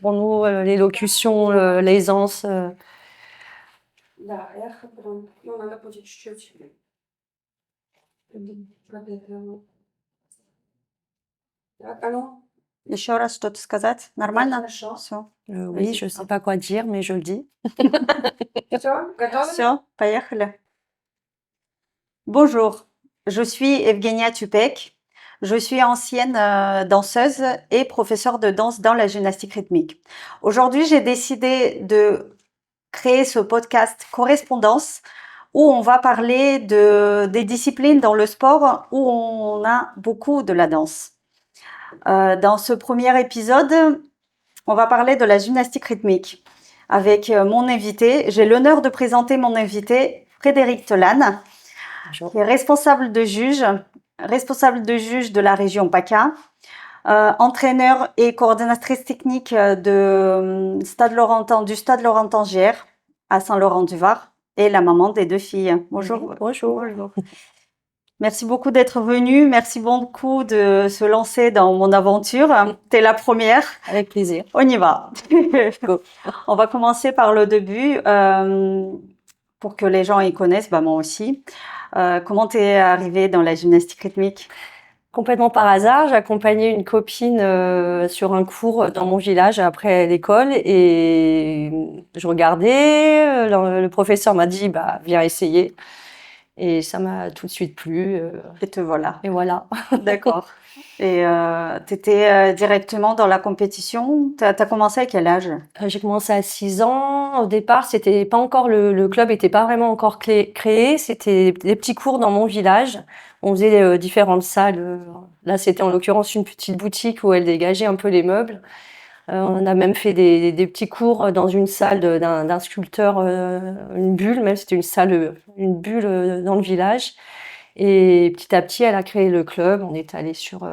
pour nous, l'élocution, l'aisance. Да, я прям, ну, надо будет чуть-чуть. Так, а ну, Еще раз что-то сказать? да, Нормально? хорошо. Все. Oui, je sais pas quoi dire, mais je le dis. Все, готовы? Все, поехали. Bonjour, je suis Evgenia Tupek. Je suis ancienne danseuse et professeure de danse dans la gymnastique rythmique. Aujourd'hui, j'ai décidé de créer ce podcast Correspondance où on va parler des disciplines dans le sport où on a beaucoup de la danse. Dans ce premier épisode, on va parler de la gymnastique rythmique avec mon invité. J'ai l'honneur de présenter mon invité, Frédéric Telane, Bonjour. qui est responsable de juge de la région PACA, entraîneur et coordonnatrice technique du Stade Laurentin-GR à Saint-Laurent-du-Var et la maman des 2 filles. Bonjour. Bonjour. Merci beaucoup d'être venu. Merci beaucoup de se lancer dans mon aventure. T'es la première. Avec plaisir. On y va. Go. On va commencer par le début pour que les gens y connaissent, moi aussi. Comment t'es arrivée dans la gymnastique rythmique? Complètement par hasard, j'accompagnais une copine sur un cours dans mon village après l'école et je regardais, le professeur m'a dit viens essayer et ça m'a tout de suite plu Et te voilà. et voilà. D'accord. Et t'étais directement dans la compétition. T'as commencé à quel âge? J'ai commencé à 6 ans. Au départ, c'était pas encore le club était pas vraiment encore créé. C'était des petits cours dans mon village. On faisait différentes salles. Là, c'était en l'occurrence une petite boutique où elle dégageait un peu les meubles. On a même fait des petits cours dans une salle d'un sculpteur, une bulle. Même c'était une bulle dans le village. Et petit à petit, elle a créé le club. On est allé sur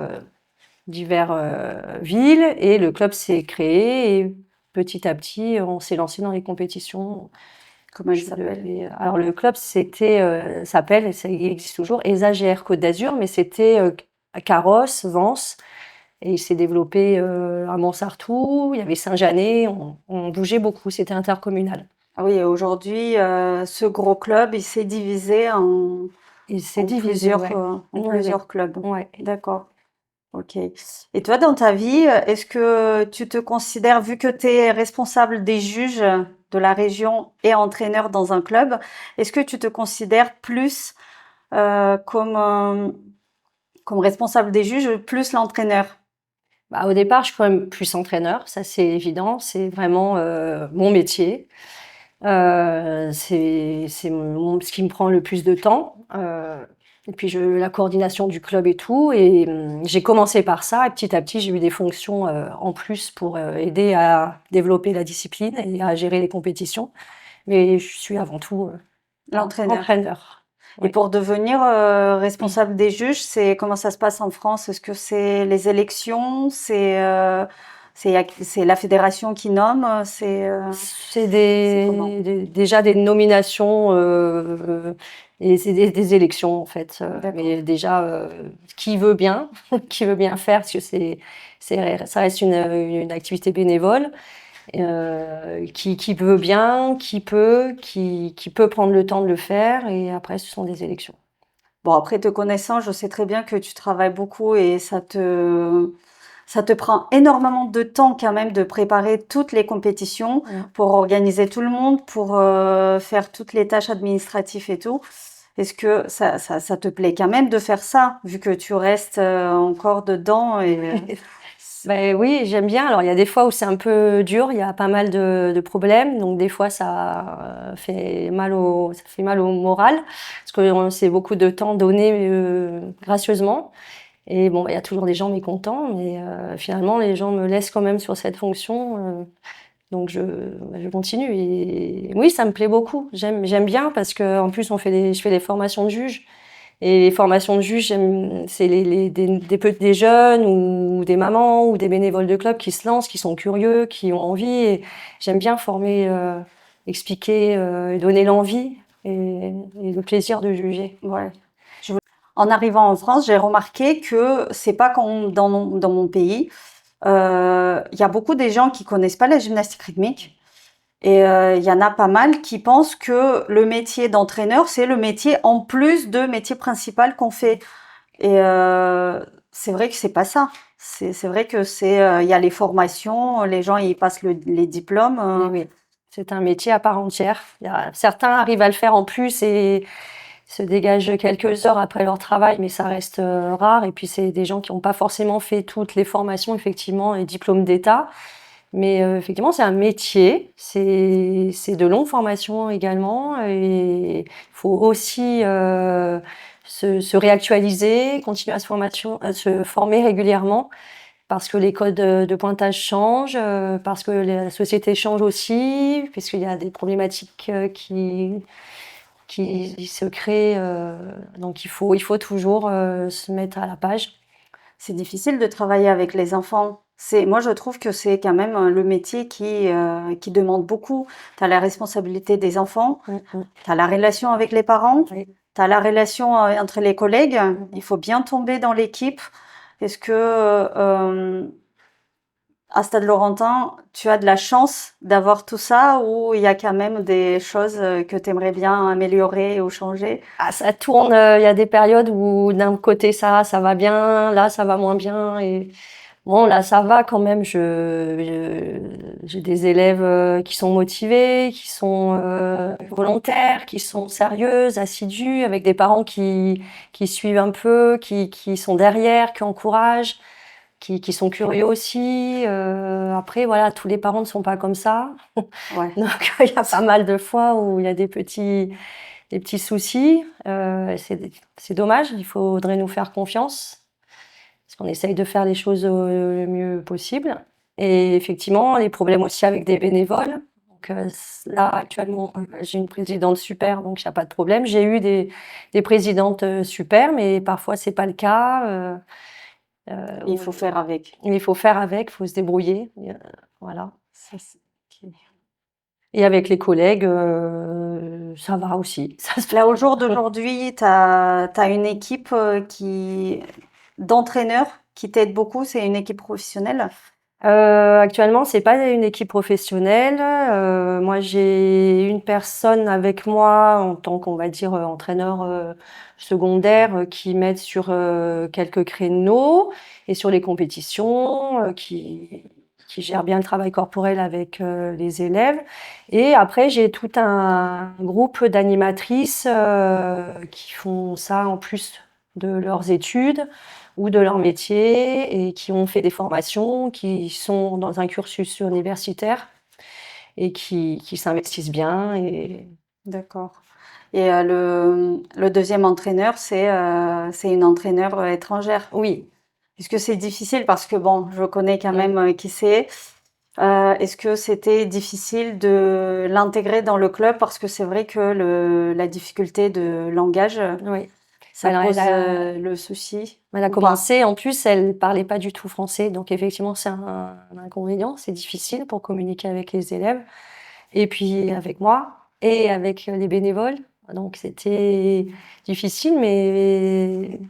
diverses villes et le club s'est créé et petit à petit on s'est lancé dans les compétitions. Comment il s'appelle? Alors le club s'appelle, et ça existe toujours, ESA-GR Côte d'Azur, mais c'était à Carrosse, Vence, et il s'est développé à Montsartou, il y avait Saint-Janet, on bougeait beaucoup, c'était intercommunal. Ah oui, et aujourd'hui, ce gros club, il s'est divisé en divisé, plusieurs clubs. Ouais. D'accord. Ok. Et toi, dans ta vie, est-ce que tu te considères, vu que tu es responsable des juges de la région et entraîneur dans un club, est-ce que tu te considères plus comme responsable des juges, plus l'entraîneur? Au départ, je suis quand même plus entraîneur, ça c'est évident, c'est vraiment mon métier. C'est ce qui me prend le plus de temps. Et puis la coordination du club et tout. Et j'ai commencé par ça. Et petit à petit, j'ai eu des fonctions en plus pour aider à développer la discipline et à gérer les compétitions. Mais je suis avant tout entraîneur. Et pour devenir responsable des juges, comment ça se passe en France? Est-ce que c'est les élections? C'est la fédération qui nomme? C'est déjà des nominations et c'est des élections en fait. Mais déjà, qui veut bien faire, parce que ça reste une activité bénévole. Qui veut bien, qui peut prendre le temps de le faire, et après ce sont des élections. Bon, après te connaissant, je sais très bien que tu travailles beaucoup et ça te prend énormément de temps quand même de préparer toutes les compétitions, pour organiser tout le monde, pour faire toutes les tâches administratives et tout. Est-ce que ça te plaît quand même de faire ça, vu que tu restes encore dedans et... Oui, j'aime bien. Alors, il y a des fois où c'est un peu dur, il y a pas mal de problèmes. Donc, des fois, ça fait mal au moral, parce que c'est beaucoup de temps donné gracieusement. Et bon, il y a toujours des gens mécontents, mais finalement, les gens me laissent quand même sur cette fonction. Donc, je continue. Et oui, ça me plaît beaucoup. J'aime bien, parce qu'en plus, je fais des formations de juges. Et les formations de juges, c'est des jeunes ou des mamans ou des bénévoles de club qui se lancent, qui sont curieux, qui ont envie. Et j'aime bien former, expliquer, et donner l'envie et le plaisir de juger. Ouais. En arrivant en France, j'ai remarqué que c'est pas comme dans mon pays. Il y a beaucoup des gens qui connaissent pas la gymnastique rythmique. Et il y en a pas mal qui pensent que le métier d'entraîneur, c'est le métier en plus de métier principal qu'on fait. Et c'est vrai que c'est pas ça. C'est vrai que il y a les formations, les gens ils passent les diplômes. Oui, oui. C'est un métier à part entière. Certains arrivent à le faire en plus et se dégagent quelques heures après leur travail, mais ça reste rare. Et puis, c'est des gens qui n'ont pas forcément fait toutes les formations, effectivement, et diplômes d'État. Mais effectivement, c'est un métier. C'est de longues formations également. Et il faut aussi se réactualiser, continuer à se former régulièrement parce que les codes de pointage changent, parce que la société change aussi, puisqu'il y a des problématiques qui se créent. Donc il faut toujours se mettre à la page. C'est difficile de travailler avec les enfants. Moi, je trouve que c'est quand même le métier qui demande beaucoup. Tu as la responsabilité des enfants, tu as la relation avec les parents, Oui. tu as la relation entre les collègues. Il faut bien tomber dans l'équipe. Est-ce que à Stade Laurentin, tu as de la chance d'avoir tout ça ou il y a quand même des choses que tu aimerais bien améliorer ou changer? Ah, ça tourne. Il y a des périodes où d'un côté ça va bien, là ça va moins bien. Et bon, là ça va quand même. J'ai des élèves qui sont motivés, qui sont volontaires, qui sont sérieuses, assidues, avec des parents qui suivent un peu, qui sont derrière, qui encouragent, qui sont curieux aussi. Après, voilà, tous les parents ne sont pas comme ça. Ouais. Donc, il y a pas mal de fois où il y a des petits soucis. C'est dommage, il faudrait nous faire confiance, parce qu'on essaye de faire les choses le mieux possible. Et effectivement, les problèmes aussi avec des bénévoles. Donc, là, actuellement, j'ai une présidente super, donc il n'y a pas de problème. J'ai eu des présidentes super, mais parfois, c'est pas le cas. Il faut faire avec. Il faut faire avec, il faut se débrouiller. Voilà. Ça, c'est- ok. Et avec les collègues, ça va aussi. Ça se Là, au jour d'aujourd'hui, tu as une équipe d'entraîneurs qui t'aide beaucoup. C'est une équipe professionnelle. Actuellement, c'est pas une équipe professionnelle. Moi, j'ai une personne avec moi en tant qu'on va dire entraîneur secondaire qui m'aide sur quelques créneaux et sur les compétitions, qui gère bien le travail corporel avec les élèves. Et après, j'ai tout un groupe d'animatrices qui font ça en plus de leurs études ou de leur métier et qui ont fait des formations, qui sont dans un cursus universitaire et qui s'investissent bien. Et D'accord. Et le deuxième entraîneur, c'est une entraîneur étrangère. oui, Est-ce que c'est difficile parce que bon, je connais quand même qui c'est. Est-ce que c'était difficile de l'intégrer dans le club parce que c'est vrai que la difficulté de langage, oui. ça Alors, pose le souci. elle a ou pas? commencé, en plus, elle parlait pas du tout français, donc effectivement, c'est un inconvénient, c'est difficile pour communiquer avec les élèves, et puis avec moi, et avec les bénévoles. Donc c'était difficile, mais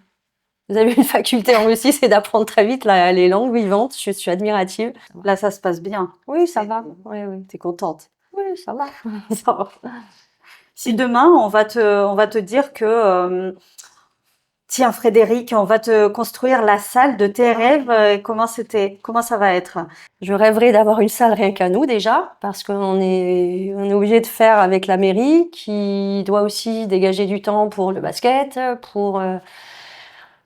vous avez une faculté en Russie, c'est d'apprendre très vite les langues vivantes. Je suis admirative. Là, ça se passe bien. Oui, ça va. Oui, oui. T'es contente. Oui, ça va. Ça va. Si demain on va te dire que tiens Frédéric, on va te construire la salle de tes rêves, comment ça va être? Je rêverais d'avoir une salle rien qu'à nous déjà, parce on est obligé de faire avec la mairie, qui doit aussi dégager du temps pour le basket, pour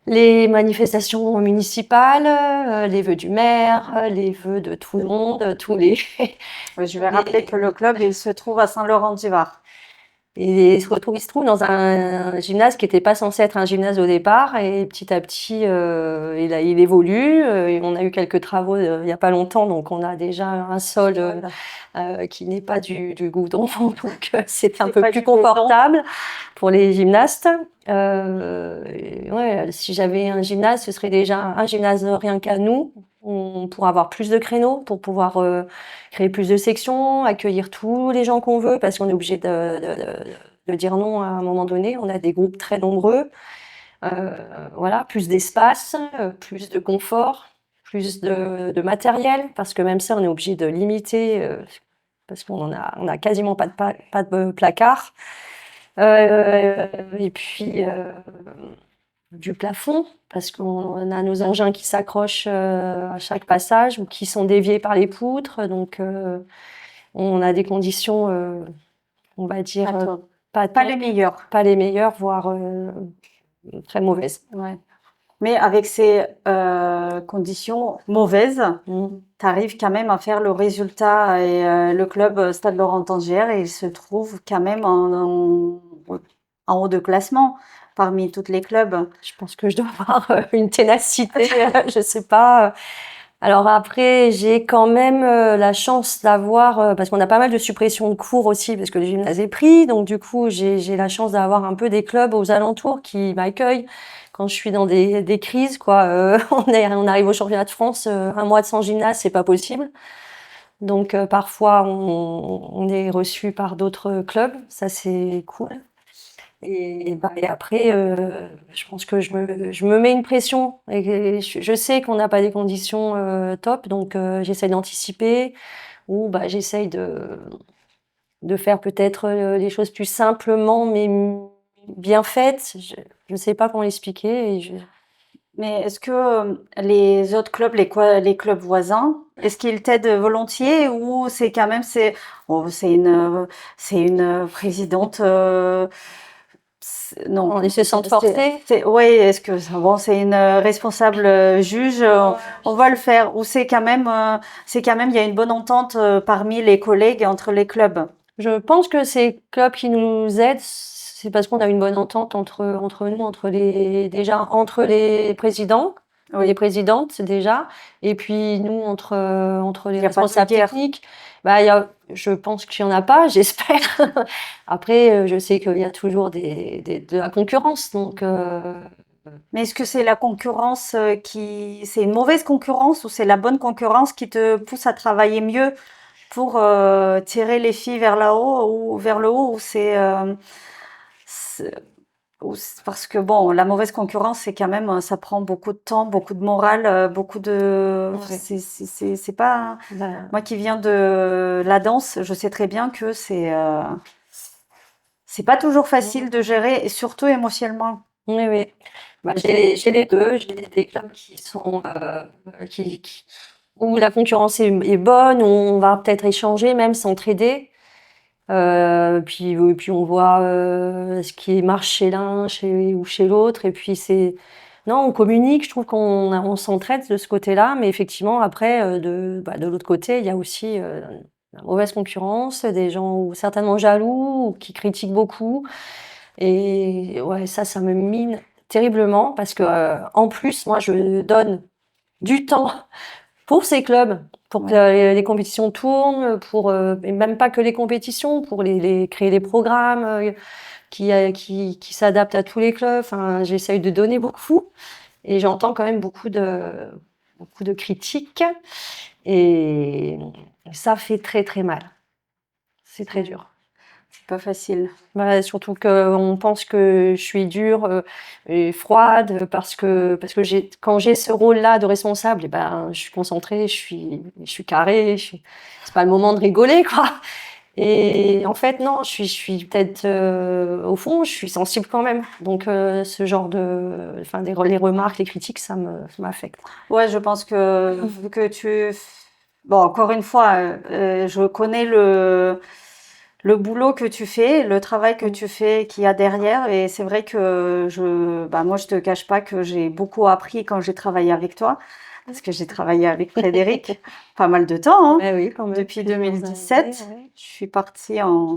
les manifestations municipales, les vœux du maire, les vœux de tout le monde, tous les Je vais rappeler que le club, il se trouve à Saint-Laurent-du-Var. Et il se trouve dans un gymnase qui n'était pas censé être un gymnase au départ, et petit à petit, il évolue. Et on a eu quelques travaux il n'y a pas longtemps, donc on a déjà un sol qui n'est pas du goudron, donc c'est un peu pas plus du béton. confortable pour les gymnastes. Ouais, si j'avais un gymnase, ce serait déjà un gymnase rien qu'à nous. On pourra avoir plus de créneaux pour pouvoir créer plus de sections, accueillir tous les gens qu'on veut, parce qu'on est obligé de dire non à un moment donné. On a des groupes très nombreux. Voilà, plus d'espace, plus de confort. plus de matériel, parce que même ça, on est obligé de limiter, parce on a quasiment pas de placard. Et puis du plafond, parce qu'on a nos engins qui s'accrochent à chaque passage ou qui sont déviés par les poutres. Donc, on a des conditions, on va dire, Pas top. pas Pas top, les meilleurs. pas les meilleures, voire très mauvaises. Ouais. Mais avec ces conditions mauvaises, Mm. tu arrives quand même à faire le résultat et le club Stade Laurent-Tangière, il se trouve quand même en haut de classement parmi tous les clubs. Je pense que je dois avoir une ténacité, je sais pas. Alors après, j'ai quand même la chance d'avoir, parce qu'on a pas mal de suppressions de cours aussi, parce que le gymnase est pris. Donc du coup, j'ai la chance d'avoir un peu des clubs aux alentours qui m'accueillent quand je suis dans des crises, quoi. On arrive au championnat de France, un mois sans gymnase, c'est pas possible. Donc parfois, on est reçu par d'autres clubs, ça c'est cool. Et après, je pense que je me mets une pression. Et je sais qu'on n'a pas des conditions top, donc j'essaie d'anticiper ou bah, j'essaye de faire peut-être les choses plus simplement, mais bien faites. Je ne sais pas comment l'expliquer. Mais est-ce que les autres clubs, les clubs voisins, est-ce qu'ils t'aident volontiers ou c'est quand même c'est une présidente non, Ils se sentent forcés. Oui, est-ce que bon, c'est une responsable juge, on va le faire ou c'est quand même il y a une bonne entente parmi les collègues et entre les clubs. Je pense que ces clubs qui nous aident, c'est parce qu'on a une bonne entente entre nous, entre les présidents, Oui. les présidentes déjà, et puis nous entre les Il y a pas de responsables guerre. techniques. Je pense qu'il y en a pas, j'espère. Après, je sais qu'il y a toujours de la concurrence, donc Mais est-ce que c'est la concurrence c'est une mauvaise concurrence ou c'est la bonne concurrence qui te pousse à travailler mieux pour tirer les filles vers vers le haut ou parce que bon, la mauvaise concurrence, c'est quand même, ça prend beaucoup de temps, beaucoup de morale, beaucoup de, Ouais. c'est pas, bah, moi qui viens de la danse, je sais très bien que c'est pas toujours facile de gérer et surtout émotionnellement. oui, oui. Bah, j'ai les deux. J'ai des clubs qui sont où la concurrence est bonne, où on va peut-être échanger, même s'entraider. Puis on voit ce qui marche chez l'un, ou chez l'autre. Et puis non, on communique. Je trouve on s'entraide de ce côté-là, mais effectivement après de l'autre côté, il y a aussi la mauvaise concurrence, des gens certainement jaloux ou qui critiquent beaucoup. Et ouais, ça me mine terriblement parce que en plus, moi, je donne du temps pour ces clubs, pour que les compétitions tournent, et même pas que les compétitions, pour créer des programmes qui s'adaptent à tous les clubs. Enfin, j'essaye de donner beaucoup et j'entends quand même beaucoup de critiques et ça fait très très mal. C'est très dur. C'est pas facile. Bah, surtout qu'on pense que je suis dure et froide parce que quand j'ai ce rôle-là de responsable, eh ben, je suis concentrée, je suis carrée, c'est pas le moment de rigoler, quoi. Et en fait, non, je suis peut-être, au fond, je suis sensible quand même. Donc, ce genre les remarques, les critiques, ça m'affecte. Ouais, je pense que vu que bon, encore une fois, je connais le boulot que tu fais, le travail que tu fais qu'il y a derrière. Et c'est vrai que moi, je te cache pas que j'ai beaucoup appris quand j'ai travaillé avec toi. Parce que j'ai travaillé avec Frédéric pas mal de temps, hein. Ouais, oui, quand même. Depuis Plusieurs 2017. années, ouais. Je suis partie en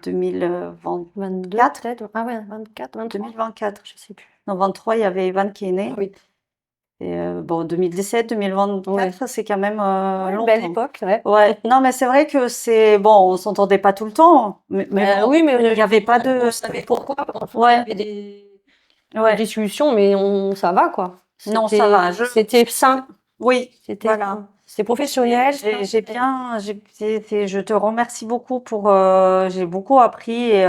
2024. 22 peut-être. Ah ouais, 24, 23. 2024. Je sais plus. En 23, il y avait Evan qui est né. Oui. Et bon, 2017, 2024, Ouais. c'est quand même Une longtemps. belle époque, ouais. Ouais, non, mais c'est vrai que bon, on s'entendait pas tout le temps, mais bon, Oui, mais il n'y avait pas de, on savait pourquoi. Ouais. Il y avait ouais, des solutions, mais ça va, quoi. non, ça va. C'était sain. Oui, C'était voilà. sain. C'était professionnel. Je te remercie beaucoup j'ai beaucoup appris et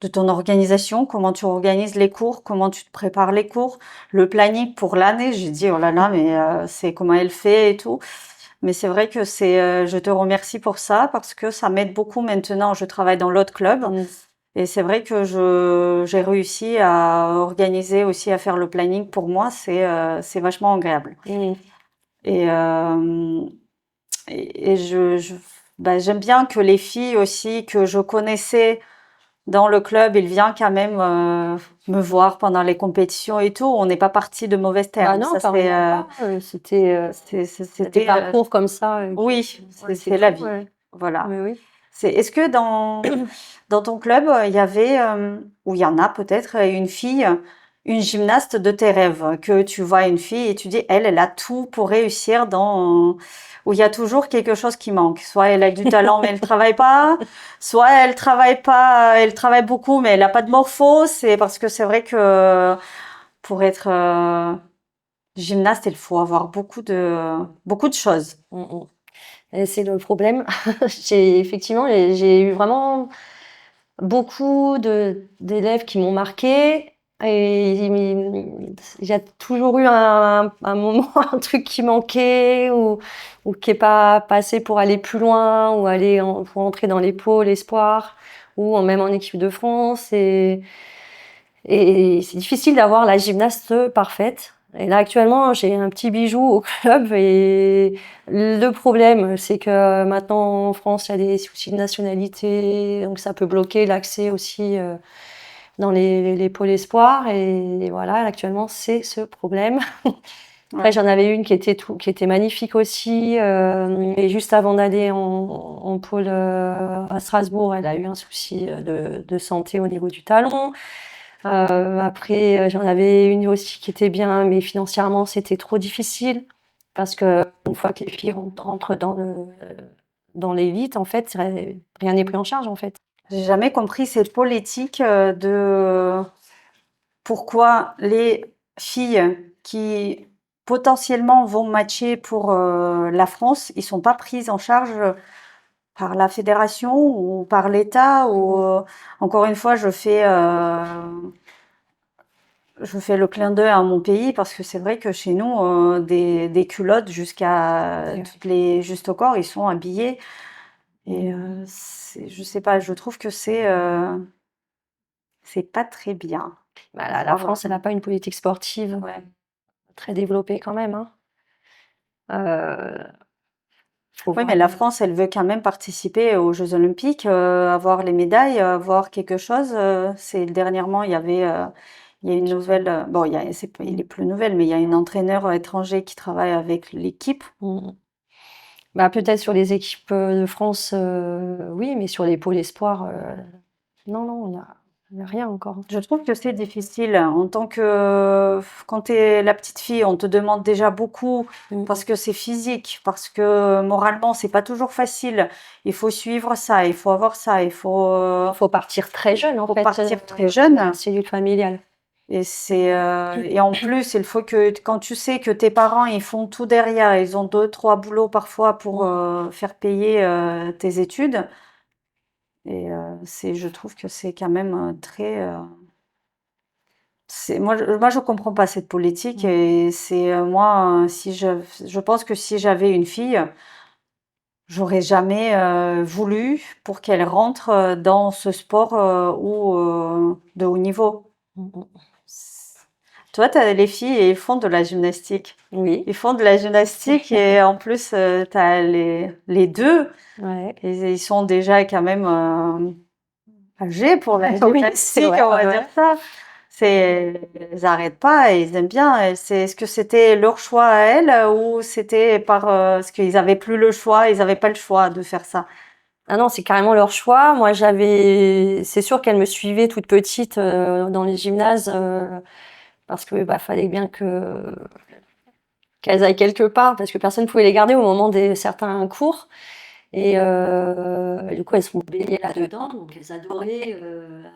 de ton organisation, comment tu organises les cours, comment tu te prépares les cours, le planning pour l'année. J'ai dit, oh là là, mais c'est comment elle fait et tout. Mais c'est vrai que je te remercie pour ça parce que ça m'aide beaucoup maintenant. Je travaille dans l'autre club Mm. et c'est vrai que j'ai réussi à organiser aussi, à faire le planning pour moi. C'est vachement agréable. Mm. Et, bah, j'aime bien que les filles aussi que je connaissais dans le club, ils viennent quand même me voir pendant les compétitions et tout. On n'est pas parti de mauvais Bah termes. non, Ça, c'est, carrément pas. C'était des c'était, parcours comme ça. oui, Ouais, c'est c'est la tout, vie. ouais. Voilà. Oui, oui. Est-ce que dans ton club, il y avait, ou il y en a peut-être, une fille, une gymnaste de tes rêves, que tu vois une fille et tu dis, elle a tout pour réussir où il y a toujours quelque chose qui manque. Soit elle a du talent, mais elle travaille pas, soit elle travaille pas, elle travaille beaucoup, mais elle a pas de morpho. C'est parce que c'est vrai que pour être gymnaste, il faut avoir beaucoup de choses. Mm, mm. Et c'est le problème. Effectivement, j'ai eu vraiment beaucoup d'élèves qui m'ont marqué. Et il y a toujours eu un moment, un truc qui manquait ou qui est pas passé pour aller plus loin ou pour entrer dans les pôles espoirs ou même en équipe de France. Et c'est difficile d'avoir la gymnaste parfaite. Et là, actuellement, j'ai un petit bijou au club. Et le problème, c'est que maintenant, en France, il y a des soucis de nationalité. Donc, ça peut bloquer l'accès aussi dans les pôles espoirs. Et voilà, actuellement, c'est ce problème. Après, Ouais. j'en avais une qui était magnifique aussi. Et juste avant d'aller en pôle à Strasbourg, elle a eu un souci de santé au niveau du talon. Après, j'en avais une aussi qui était bien, mais financièrement, c'était trop difficile parce que une fois que les filles rentrent dans l'élite, en fait, rien n'est pris en charge, en fait. J'ai jamais compris cette politique de pourquoi les filles qui potentiellement vont matcher pour la France, ils sont pas prises en charge par la fédération ou par l'État ou encore une fois je fais le clin d'œil à mon pays parce que c'est vrai que chez nous des culottes jusqu'à Ouais. toutes les juste au corps ils sont habillés et je sais pas, je trouve que c'est pas très bien. Bah, Faut la avoir- France, elle n'a pas une politique sportive ouais. très développée quand même, hein. Euh, faut Oui, mais la vraiment- France, elle veut quand même participer aux Jeux Olympiques, avoir les médailles, avoir quelque chose. Dernièrement, il y a une nouvelle. Bon, il est plus nouvelle, mais il y a une entraîneur étranger qui travaille avec l'équipe. Mm. Bah, peut-être sur les équipes de France, oui, mais sur les pôles espoirs, non, non, il y a rien encore. Je trouve que c'est difficile. En tant que quand t'es la petite fille, on te demande déjà beaucoup Mm. parce que c'est physique, parce que moralement, c'est pas toujours facile. Il faut suivre ça, il faut avoir ça, Il faut partir très jeune, en faut fait, partir très jeune. la cellule familiale. Et en plus, il faut que quand tu sais que tes parents ils font tout derrière, ils ont deux, trois boulots parfois pour faire payer tes études. Et je trouve que c'est quand même très. Moi, je comprends pas cette politique. Mm. Et c'est moi, si je pense que si j'avais une fille, j'aurais jamais voulu pour qu'elle rentre dans ce sport de haut niveau. Mm, mm. Toi, les filles, ils font de la gymnastique. Oui, Ils font de la gymnastique et en plus, tu as les deux. ouais. Et ils sont déjà quand même âgés pour la Oui, c'est gymnastique, vrai, on va ouais, dire ouais. ça. Ils n'arrêtent pas et ils aiment bien. Et est-ce que c'était leur choix à elles ou c'était parce qu'ils n'avaient plus le choix, ils n'avaient pas le choix de faire ça? Ah non, c'est carrément leur choix. Moi, c'est sûr qu'elles me suivaient toute petite dans les gymnases parce que bah fallait bien qu'elles aillent quelque part parce que personne ne pouvait les garder au moment des certains cours. Et du coup, elles sont baignées là-dedans, donc elles adoraient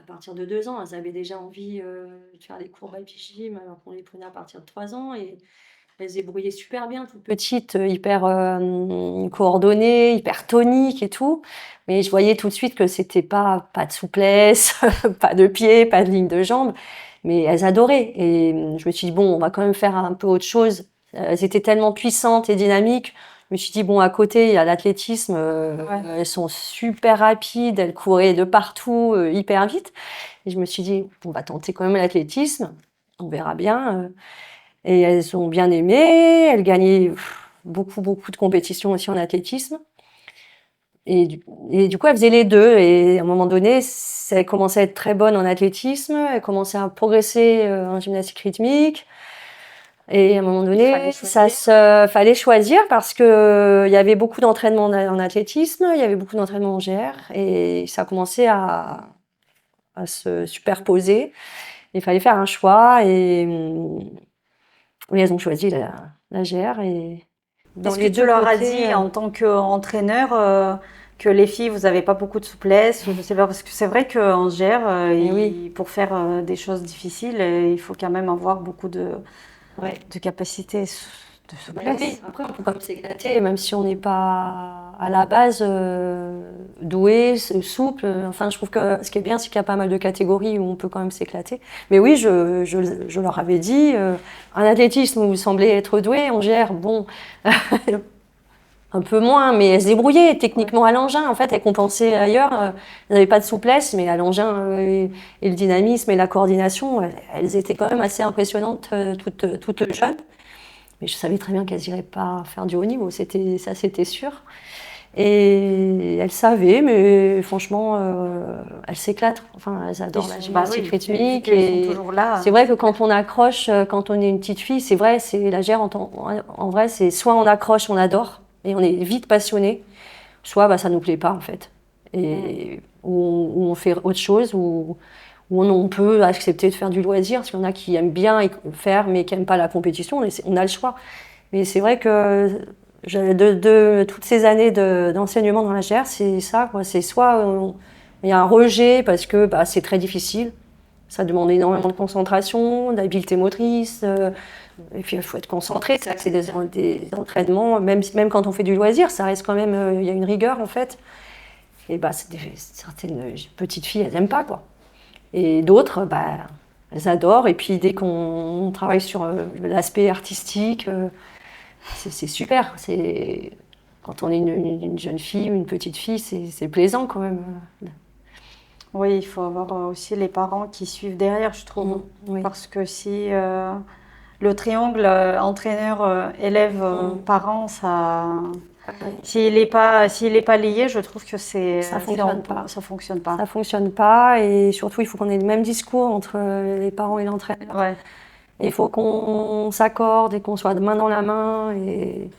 à partir de 2 ans. Elles avaient déjà envie de faire les cours baby gym alors qu'on les prenait à partir de 3 ans. Elle se débrouillait super bien, toute petite, hyper coordonnée, hyper tonique et tout. Mais je voyais tout de suite que c'était pas de souplesse, pas de pied, pas de ligne de jambe. Mais elles adoraient. Et je me suis dit, bon, on va quand même faire un peu autre chose. Elles étaient tellement puissantes et dynamiques. Je me suis dit, bon, à côté, il y a l'athlétisme. Elles sont super rapides, elles couraient de partout, hyper vite. Et je me suis dit, on va tenter quand même l'athlétisme. On verra bien. Et elles ont bien aimé. Elles gagnaient beaucoup de compétitions aussi en athlétisme. Et du coup, elles faisaient les deux. Et à un moment donné, elles commençaient à être très bonnes en athlétisme. Elles commençaient à progresser en gymnastique rythmique. Et à un moment donné, fallait choisir parce que il y avait beaucoup d'entraînement en athlétisme, il y avait beaucoup d'entraînement en GR. Et ça commençait à se superposer. Il fallait faire un choix. Et oui, elles ont choisi la GR. Et dans Est-ce les que tu deux leur as côtés, dit en tant qu'entraîneur que les filles, vous n'avez pas beaucoup de souplesse? Je sais pas, parce que c'est vrai qu'en GR, oui. pour faire des choses difficiles, il faut quand même avoir beaucoup Ouais. de capacité de Oui, souplesse. après, on peut quand même s'éclater, même si on n'est pas à la base doué, souple. Enfin, je trouve que ce qui est bien, c'est qu'il y a pas mal de catégories où on peut quand même s'éclater. Mais oui, je leur avais dit, en athlétisme, vous semblez être doué, en GR, bon, un peu moins, mais elles se débrouillaient techniquement à l'engin. En fait, elles compensaient ailleurs. Elles n'avaient pas de souplesse, mais à l'engin et le dynamisme et la coordination, elles étaient quand même assez impressionnantes, toutes jeunes. Mais je savais très bien qu'elles n'iraient pas faire du haut niveau, c'était sûr. Et elles savaient, mais franchement, elles s'éclatent. Enfin, elles adorent la gymnastique rythmique. Elles sont toujours là. C'est vrai que quand on accroche, quand on est une petite fille, c'est vrai, c'est la GR en vrai, c'est soit on accroche, on adore, et on est vite passionné, soit ça nous plaît pas en fait. Et ou on fait autre chose, ou on peut accepter de faire du loisir, parce qu'il y en a qui aiment bien faire, mais qui n'aiment pas la compétition, et on a le choix. Mais c'est vrai que de toutes ces années d'enseignement dans la GR, c'est ça, quoi. C'est soit il y a un rejet parce que c'est très difficile, ça demande énormément de concentration, d'habileté motrice, et puis il faut être concentré. C'est vrai que c'est des entraînements, même quand on fait du loisir, ça reste quand même, il y a une rigueur en fait. Et certaines petites filles, elles n'aiment pas, quoi. Et d'autres, elles adorent. Et puis dès qu'on travaille sur l'aspect artistique, c'est super. Quand on est une jeune fille ou une petite fille, c'est plaisant quand même. Oui, il faut avoir aussi les parents qui suivent derrière, je trouve. Oui. Parce que si le triangle entraîneur, élève, parent, s'il n'est pas lié, je trouve que ça fonctionne pas. Ça fonctionne pas, et surtout il faut qu'on ait le même discours entre les parents et l'entraîneur. Ouais. Il faut qu'on s'accorde et qu'on soit de main dans la main. Et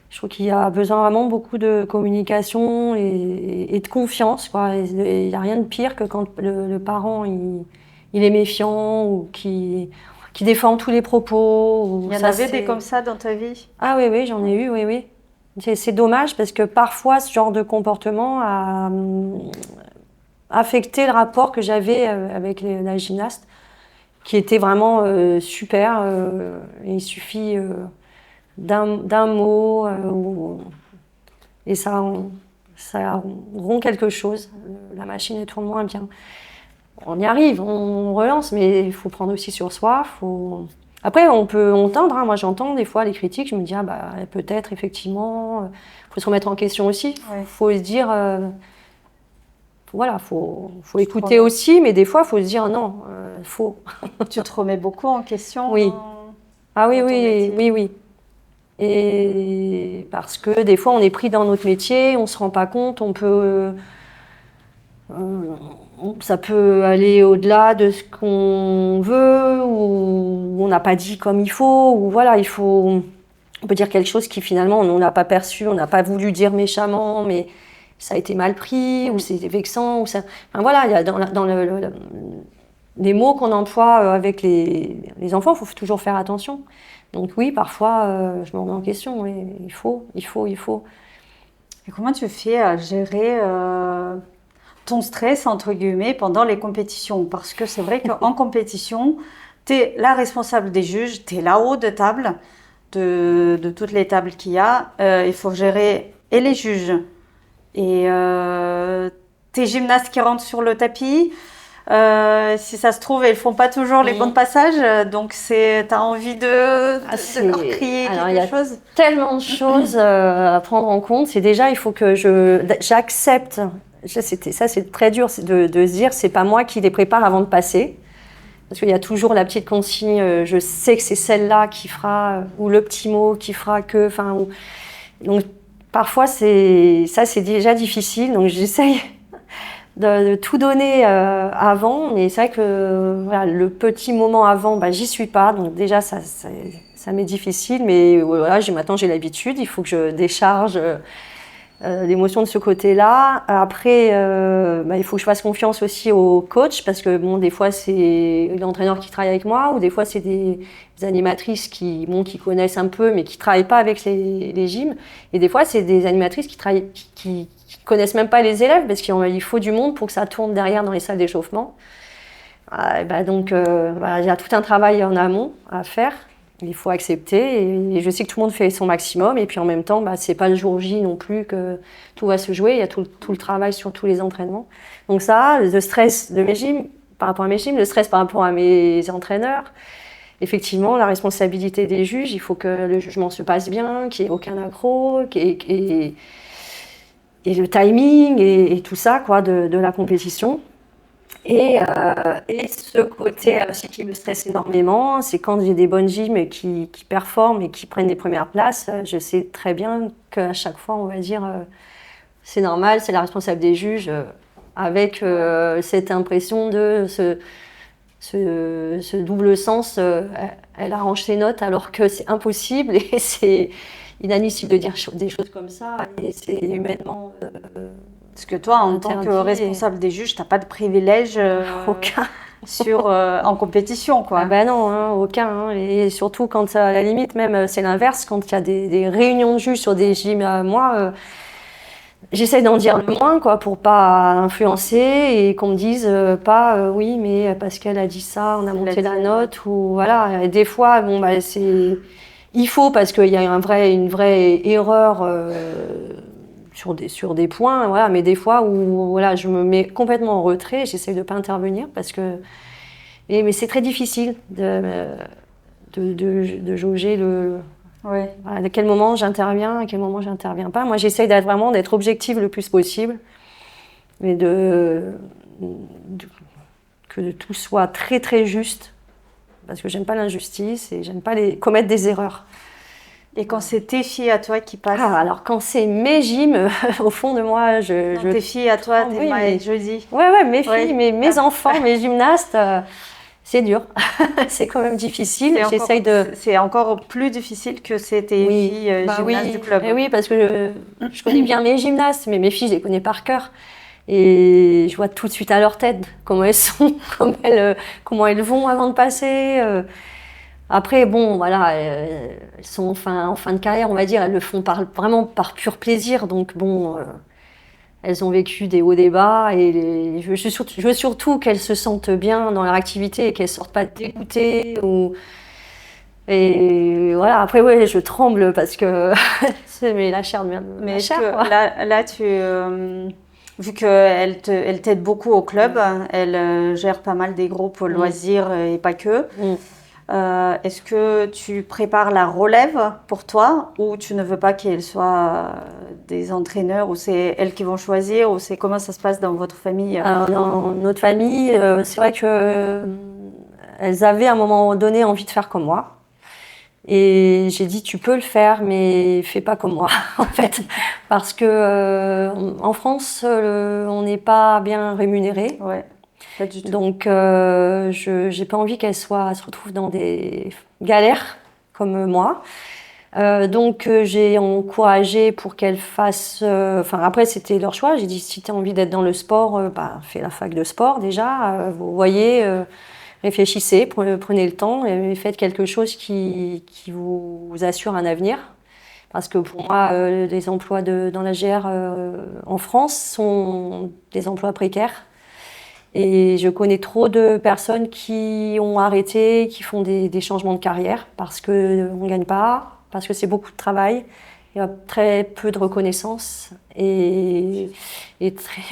je trouve qu'il y a besoin vraiment beaucoup de communication et de confiance, quoi. Il n'y a rien de pire que quand le parent il est méfiant ou qui défend tous les propos. Il y en avait des comme ça dans ta vie? Ah oui, j'en ai eu, oui. C'est dommage parce que parfois ce genre de comportement a affecté le rapport que j'avais avec la gymnaste, qui était vraiment super. Il suffit d'un mot et ça rompt quelque chose. La machine elle tourne moins bien. On y arrive, on relance, mais il faut prendre aussi sur soi. Après, on peut entendre. Moi, j'entends des fois les critiques. Je me dis peut-être effectivement, faut se remettre en question aussi. Ouais. Faut se dire, voilà, faut écouter aussi, mais des fois, faut se dire non, faut. Tu te remets beaucoup en question? Oui. Ah oui. Et parce que des fois, on est pris dans notre métier, on se rend pas compte, ça peut aller au-delà de ce qu'on veut, ou on n'a pas dit comme il faut, ou voilà, on peut dire quelque chose qui finalement on n'a pas perçu, on n'a pas voulu dire méchamment, mais ça a été mal pris, ou c'est vexant, ou ça. Enfin voilà, il y a dans les mots qu'on emploie avec les enfants, il faut toujours faire attention. Donc oui, parfois, je me remets en question, oui, il faut. Et comment tu fais à gérer ton stress, entre guillemets, pendant les compétitions? Parce que c'est vrai qu'en compétition, tu es la responsable des juges, tu es là-haut de table. de toutes les tables qu'il y a. Il faut gérer et les juges et tes gymnastes qui rentrent sur le tapis. Si ça se trouve, ils font pas toujours les bons passages, donc t'as envie de leur crier quelque chose. Tellement de choses à prendre en compte. C'est déjà, il faut que j'accepte. Ça, c'est très dur, c'est de se dire, c'est pas moi qui les prépare avant de passer. Parce qu'il y a toujours la petite consigne, je sais que c'est celle-là qui fera, ou le petit mot qui fera que. Donc, parfois, c'est déjà difficile. Donc, j'essaye de tout donner avant, mais c'est vrai que voilà, le petit moment avant, j'y suis pas, donc déjà ça m'est difficile, mais voilà, maintenant j'ai l'habitude, il faut que je décharge l'émotion de ce côté-là. Après, il faut que je fasse confiance aussi au coach, parce que bon, des fois c'est l'entraîneur qui travaille avec moi, ou des fois c'est des animatrices qui connaissent un peu, mais qui travaillent pas avec les gyms, et des fois c'est des animatrices qui connaissent même pas les élèves, parce qu'il faut du monde pour que ça tourne derrière dans les salles d'échauffement. Donc, il y a tout un travail en amont à faire. Il faut accepter, et je sais que tout le monde fait son maximum, et puis en même temps, c'est pas le jour J non plus que tout va se jouer. Il y a tout le travail sur tous les entraînements. Donc ça, le stress de mes gyms, par rapport à mes gyms, le stress par rapport à mes entraîneurs. Effectivement, la responsabilité des juges, il faut que le jugement se passe bien, qu'il n'y ait aucun accroc, et le timing et tout ça quoi, de la compétition. Et ce côté aussi qui me stresse énormément, c'est quand j'ai des bonnes gyms qui performent et qui prennent les premières places. Je sais très bien qu'à chaque fois, on va dire c'est normal, c'est la responsable des juges, avec cette impression de ce double sens. Elle arrange ses notes alors que c'est impossible, et c'est inadmissible de dire des choses comme ça, et c'est humainement parce que toi, en tant que responsable des juges, t'as pas de privilège aucun en compétition, quoi. Non, aucun. Et surtout quand à la limite, même c'est l'inverse, quand il y a des réunions de juges sur des gyms, moi, j'essaie d'en dire le moins, quoi, pour pas influencer, et qu'on me dise pas oui, mais parce qu'elle a dit ça, on a monté la note, ou voilà. Et des fois, il faut, parce qu'il y a une vraie erreur sur des points, voilà, mais des fois où voilà, je me mets complètement en retrait, j'essaie de pas intervenir, mais c'est très difficile de jauger voilà, à quel moment j'interviens, à quel moment j'interviens pas. Moi, j'essaie d'être objective le plus possible, mais que tout soit très très juste, parce que j'aime pas l'injustice et j'aime pas commettre des erreurs. Et quand c'est tes filles à toi qui passent? Alors quand c'est mes gyms, au fond de moi, tes filles à toi, jeudi. Ouais, mes filles, mes enfants, mes gymnastes, c'est dur. C'est quand même difficile. C'est encore plus difficile que c'est tes filles gymnastes du club. Oui, parce que je connais bien mes gymnastes, mais mes filles, je les connais par cœur. Et je vois tout de suite à leur tête comment elles sont, comment elles vont avant de passer. Après, bon, voilà, elles sont en fin de carrière, on va dire, elles le font vraiment par pur plaisir. Donc, bon, elles ont vécu des hauts, des bas, et je veux surtout qu'elles se sentent bien dans leur activité et qu'elles ne sortent pas dégoûtées. Et voilà, après, ouais, je tremble parce que mais la chair devient mais chair. Là, vu qu'elle t'aide beaucoup au club, elle gère pas mal des groupes loisirs et pas que. Est-ce que tu prépares la relève pour toi, ou tu ne veux pas qu'elles soient des entraîneurs, ou c'est elles qui vont choisir, ou c'est comment ça se passe dans votre famille? Alors, dans notre famille, c'est vrai que elles avaient à un moment donné envie de faire comme moi. Et j'ai dit, tu peux le faire, mais fais pas comme moi, en fait. Parce que en France, on n'est pas bien rémunéré. Ouais. Pas du tout. Donc, j'ai pas envie qu'elle se retrouve dans des galères comme moi. Donc, j'ai encouragé pour qu'elle fasse. Après, c'était leur choix. J'ai dit, si tu as envie d'être dans le sport, fais la fac de sport déjà. Vous voyez, réfléchissez, prenez le temps et faites quelque chose qui vous assure un avenir. Parce que pour moi, les emplois dans la GR en France sont des emplois précaires. Et je connais trop de personnes qui ont arrêté, qui font des changements de carrière parce qu'on ne gagne pas, parce que c'est beaucoup de travail. Il y a très peu de reconnaissance et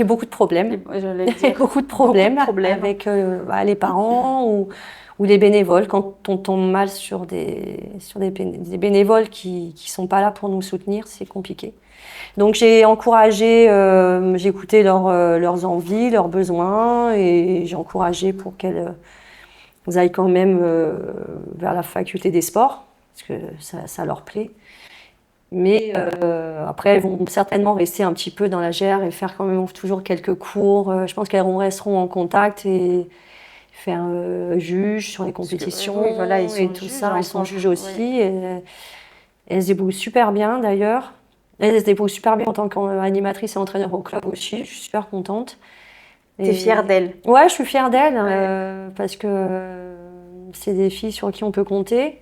beaucoup de problèmes. J'allais dire. Beaucoup de problèmes, Beaucoup de problèmes. avec les parents ou les bénévoles. Quand on tombe mal sur des bénévoles qui sont pas là pour nous soutenir, c'est compliqué. Donc j'ai encouragé, j'ai écouté leurs envies, leurs besoins et j'ai encouragé pour qu'elles aillent quand même vers la faculté des sports, parce que ça leur plaît. Mais après, elles vont certainement rester un petit peu dans la GR et faire quand même toujours quelques cours. Je pense qu'elles resteront en contact et faire juge sur les compétitions oui, voilà, ils sont et tout juges, ça. en Elles sont fait. juges aussi. Oui. Et elles se débrouillent super bien d'ailleurs. Elles se débrouillent super bien en tant qu'animatrice et entraîneur au club aussi. Je suis super contente. T'es fière d'elles? Ouais, je suis fière d'elles Ouais. parce que c'est des filles sur qui on peut compter,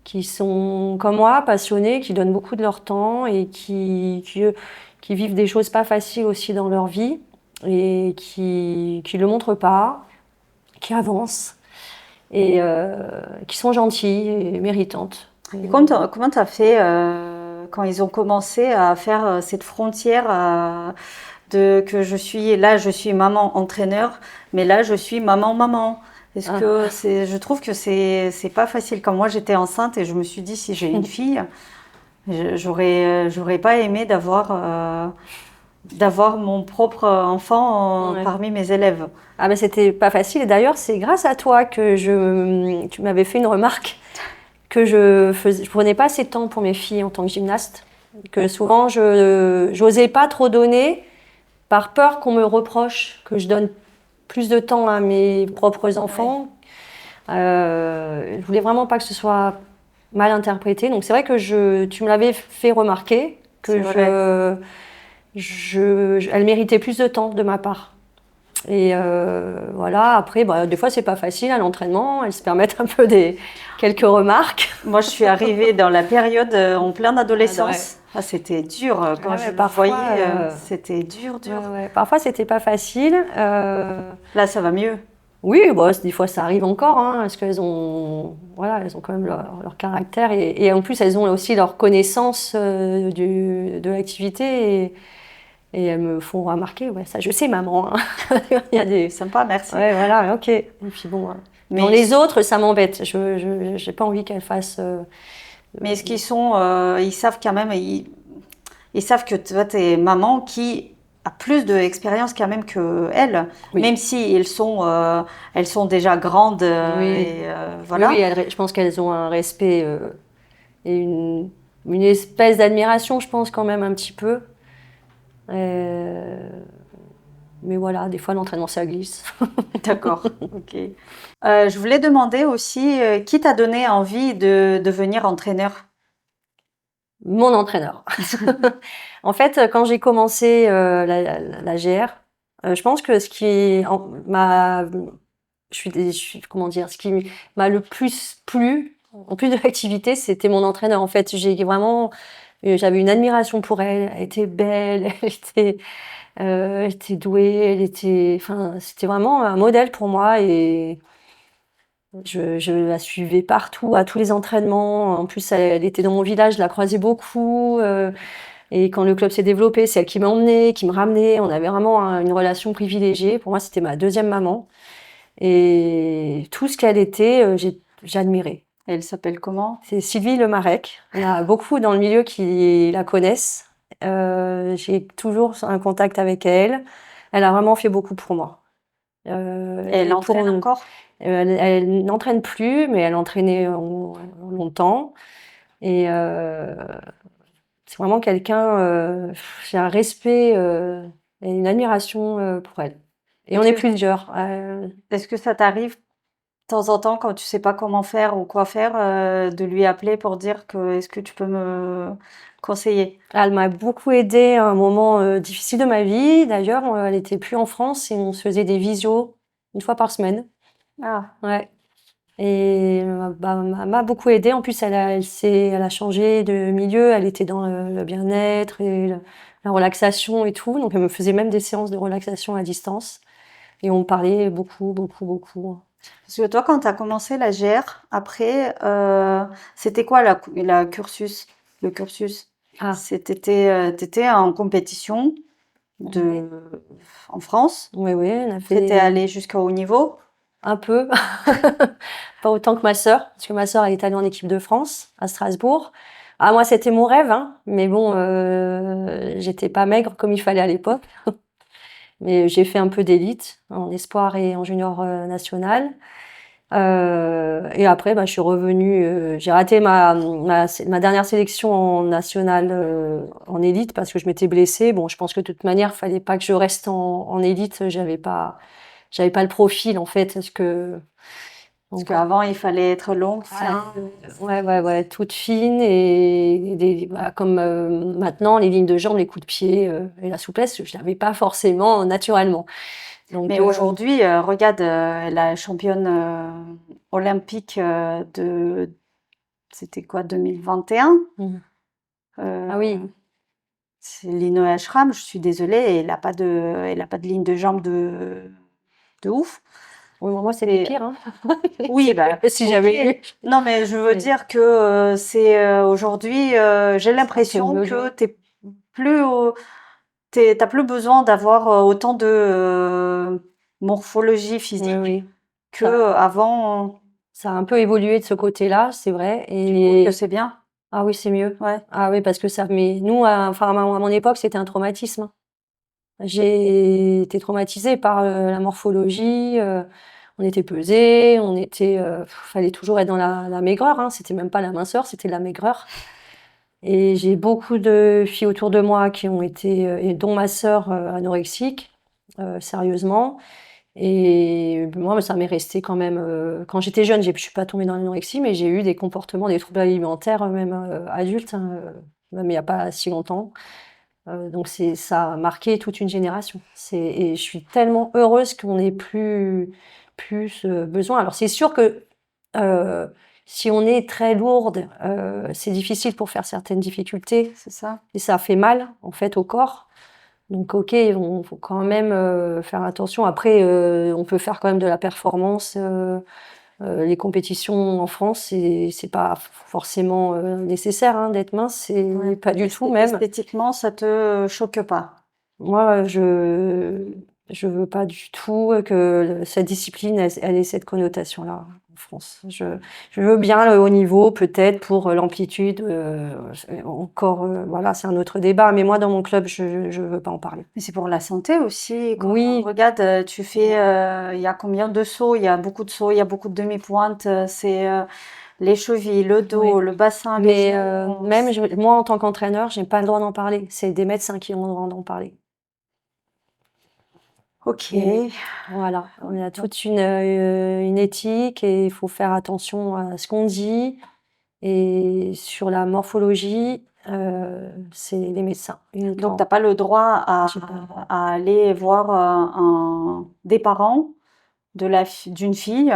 qui sont comme moi, passionnées, qui donnent beaucoup de leur temps et qui vivent des choses pas faciles aussi dans leur vie et qui le montrent pas, qui avancent et qui sont gentilles et méritantes. Et comment t'as fait quand ils ont commencé à faire cette frontière de que je suis maman entraîneur, mais là je suis maman. Est-ce que je trouve que c'est pas facile. Quand moi j'étais enceinte et je me suis dit si j'ai une fille, j'aurais pas aimé d'avoir mon propre enfant Ouais. parmi mes élèves. Ah ben c'était pas facile et d'ailleurs c'est grâce à toi que tu m'avais fait une remarque que je prenais pas assez de temps pour mes filles en tant que gymnaste, que souvent j'osais pas trop donner par peur qu'on me reproche que je donne plus de temps à mes propres enfants. Je voulais vraiment pas que ce soit mal interprété. Donc c'est vrai que tu me l'avais fait remarquer que elle méritait plus de temps de ma part. Et voilà, après, des fois, c'est pas facile à l'entraînement. Elles se permettent un peu quelques remarques. Moi, je suis arrivée dans la période en pleine adolescence. Ah, c'était dur. Quand je parfois, voyais, c'était dur. Ouais. Parfois, c'était pas facile. Là, ça va mieux. Oui, des fois, ça arrive encore, hein, parce qu'elles ont, voilà, elles ont quand même leur caractère. Et en plus, elles ont aussi leur connaissance de l'activité. Et elles me font remarquer, ouais, ça je sais maman. Il y a des... Sympa, merci. Ouais, voilà, ok. Et puis bon, mais dans les autres, ça m'embête. Je j'ai pas envie qu'elles fassent... mais est-ce qu'ils sont... ils savent quand même... Ils savent que toi, t'es maman qui a plus d'expérience quand même que elles. Oui. Même si elles sont déjà grandes. Oui. Et, voilà. Oui, je pense qu'elles ont un respect et une espèce d'admiration, je pense quand même un petit peu. Mais voilà, des fois l'entraînement ça glisse. D'accord, ok. Je voulais demander aussi, qui t'a donné envie de devenir entraîneur? Mon entraîneur. En fait, quand j'ai commencé la GR, je pense que ce qui m'a, comment dire, ce qui m'a le plus plu, en plus de l'activité, c'était mon entraîneur. En fait, j'avais une admiration pour elle. Elle était belle, elle était douée, enfin, c'était vraiment un modèle pour moi et je la suivais partout, à tous les entraînements. En plus, elle était dans mon village, je la croisais beaucoup. Et quand le club s'est développé, c'est elle qui m'a emmenée, qui me ramenait. On avait vraiment une relation privilégiée. Pour moi, c'était ma deuxième maman. Et tout ce qu'elle était, j'admirais. Elle s'appelle comment? C'est Sylvie Lemarec. Il y en a beaucoup dans le milieu qui la connaissent. J'ai toujours un contact avec elle. Elle a vraiment fait beaucoup pour moi. Elle entraîne encore? Elle n'entraîne plus, mais elle entraînait longtemps. Et c'est vraiment quelqu'un, j'ai un respect et une admiration pour elle. Et on est plusieurs. Est-ce que ça t'arrive de temps en temps, quand tu sais pas comment faire ou quoi faire, de lui appeler pour dire que est-ce que tu peux me conseiller? Elle m'a beaucoup aidée à un moment difficile de ma vie. D'ailleurs, elle était plus en France et on se faisait des visios une fois par semaine. Ah, Ouais. Et elle m'a beaucoup aidée. En plus, elle a changé de milieu. Elle était dans le bien-être et la relaxation et tout. Donc, elle me faisait même des séances de relaxation à distance. Et on parlait beaucoup. Parce que toi, quand tu as commencé la GR, après, c'était quoi le cursus? Ah, T'étais en compétition oui, en France. oui, oui, on a Après, t'es fait allé jusqu'au haut niveau. un peu, pas autant que ma sœur, parce que ma sœur elle est allée en équipe de France à Strasbourg. Ah, moi, c'était mon rêve, hein, mais bon, j'étais pas maigre comme il fallait à l'époque. Mais j'ai fait un peu d'élite en espoir et en junior national. Et après, bah, je suis revenue. J'ai raté ma dernière sélection en nationale en élite parce que je m'étais blessée. Bon, je pense que de toute manière, fallait pas que je reste en élite. J'avais pas le profil en fait. Parce que Parce donc, qu'avant, il fallait être longue, voilà, fine. ouais, toute fine et bah, comme maintenant les lignes de jambes, les coups de pied et la souplesse, je l'avais pas forcément naturellement. Donc, Mais aujourd'hui, regarde, la championne olympique c'était quoi, 2021? mhm. Euh, Ah oui, c'est Lino Ashram, je suis désolée, elle a pas de ligne de jambe de ouf. oui, moi c'était Mais pire, hein. oui, bah, Si ok. j'avais eu. Non, mais je veux Mais dire que c'est aujourd'hui, j'ai ça a un peu l'impression que évolué. plus, t'as plus besoin d'avoir autant de morphologie Oui, physique oui. que Ça, avant. ça a un peu évolué de ce côté-là, c'est vrai. Tu trouves que Et c'est bien? ah oui, c'est mieux. Ouais. Ah oui, parce que ça, mais nous, enfin à mon époque, c'était un traumatisme, hein. J'ai été traumatisée par la morphologie. On était pesés, fallait toujours être dans la maigreur, hein. C'était même pas la minceur, c'était la maigreur. Et j'ai beaucoup de filles autour de moi qui ont été, et dont ma sœur, anorexique, sérieusement. Et moi, ça m'est resté quand même. Quand j'étais jeune, je suis pas tombée dans l'anorexie, mais j'ai eu des comportements, des troubles alimentaires, même adultes, hein, même il y a pas si longtemps. Donc ça a marqué toute une génération. Et je suis tellement heureuse qu'on n'ait plus besoin. Alors c'est sûr que euh, si on est très lourde, c'est difficile pour faire certaines difficultés C'est ça. et ça fait mal en fait au corps. Donc ok, faut quand même faire attention. Après, on peut faire quand même de la performance. Les compétitions en France, c'est pas forcément nécessaire hein, d'être mince, c'est Ouais. pas du tout même. Esthétiquement, ça te choque pas. Moi, je veux pas du tout que cette discipline elle ait cette connotation-là en France. Je veux bien le haut niveau, peut-être pour l'amplitude. Encore, voilà, c'est un autre débat. Mais moi, dans mon club, je veux pas en parler. Mais c'est pour la santé aussi. Oui, Regarde, tu fais, il y a combien de sauts? Il y a beaucoup de sauts, il y a beaucoup de demi-pointes. C'est les chevilles, le dos, oui. le bassin, les Mais genoux. même moi, en tant qu'entraîneur, j'ai pas le droit d'en parler. C'est des médecins qui ont le droit d'en parler. Ok. Et voilà, on a toute une éthique et il faut faire attention à ce qu'on dit. Et sur la morphologie, c'est les médecins Donc, uniquement. t'as pas le droit J'ai pas le droit. à aller voir des parents d'une fille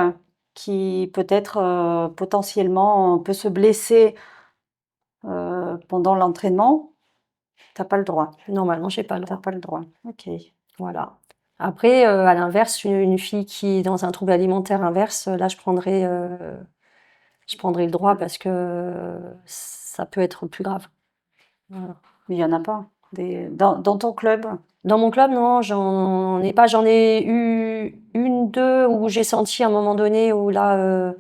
qui peut-être potentiellement peut se blesser pendant l'entraînement. T'as pas le droit. Normalement, j'ai pas le T'as droit. pas le droit. Ok. Voilà. Après, à l'inverse, une fille qui est dans un trouble alimentaire inverse, là, je prendrai le droit parce que ça peut être plus grave. Voilà. Il y en a pas. Dans ton club. Dans mon club, non, j'en ai pas. J'en ai eu une, deux où j'ai senti à un moment donné où là,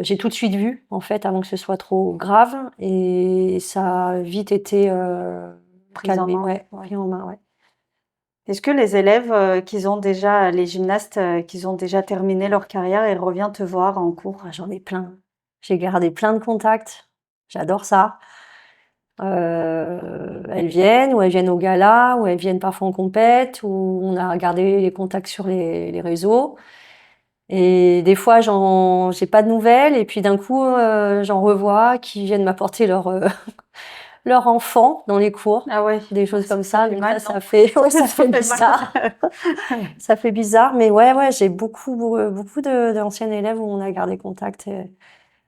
j'ai tout de suite vu, en fait, avant que ce soit trop grave, et ça a vite été Prise en calmé, main. ouais, Ouais. pris en main, ouais. Est-ce que les élèves les gymnastes qui ont déjà terminé leur carrière, ils reviennent te voir en cours? Ah, j'en ai plein. J'ai gardé plein de contacts. J'adore ça. Elles viennent, ou elles viennent au gala, ou elles viennent parfois en compète, ou on a gardé les contacts sur les réseaux. Et des fois, j'ai pas de nouvelles, et puis d'un coup, j'en revois qui viennent m'apporter leur enfant dans les cours, Ah ouais. des choses comme ça. fait Donc mal, ça non? fait, ouais, ça fait fait mal. bizarre. Ça fait bizarre, mais ouais, j'ai beaucoup d'anciennes élèves où on a gardé contact,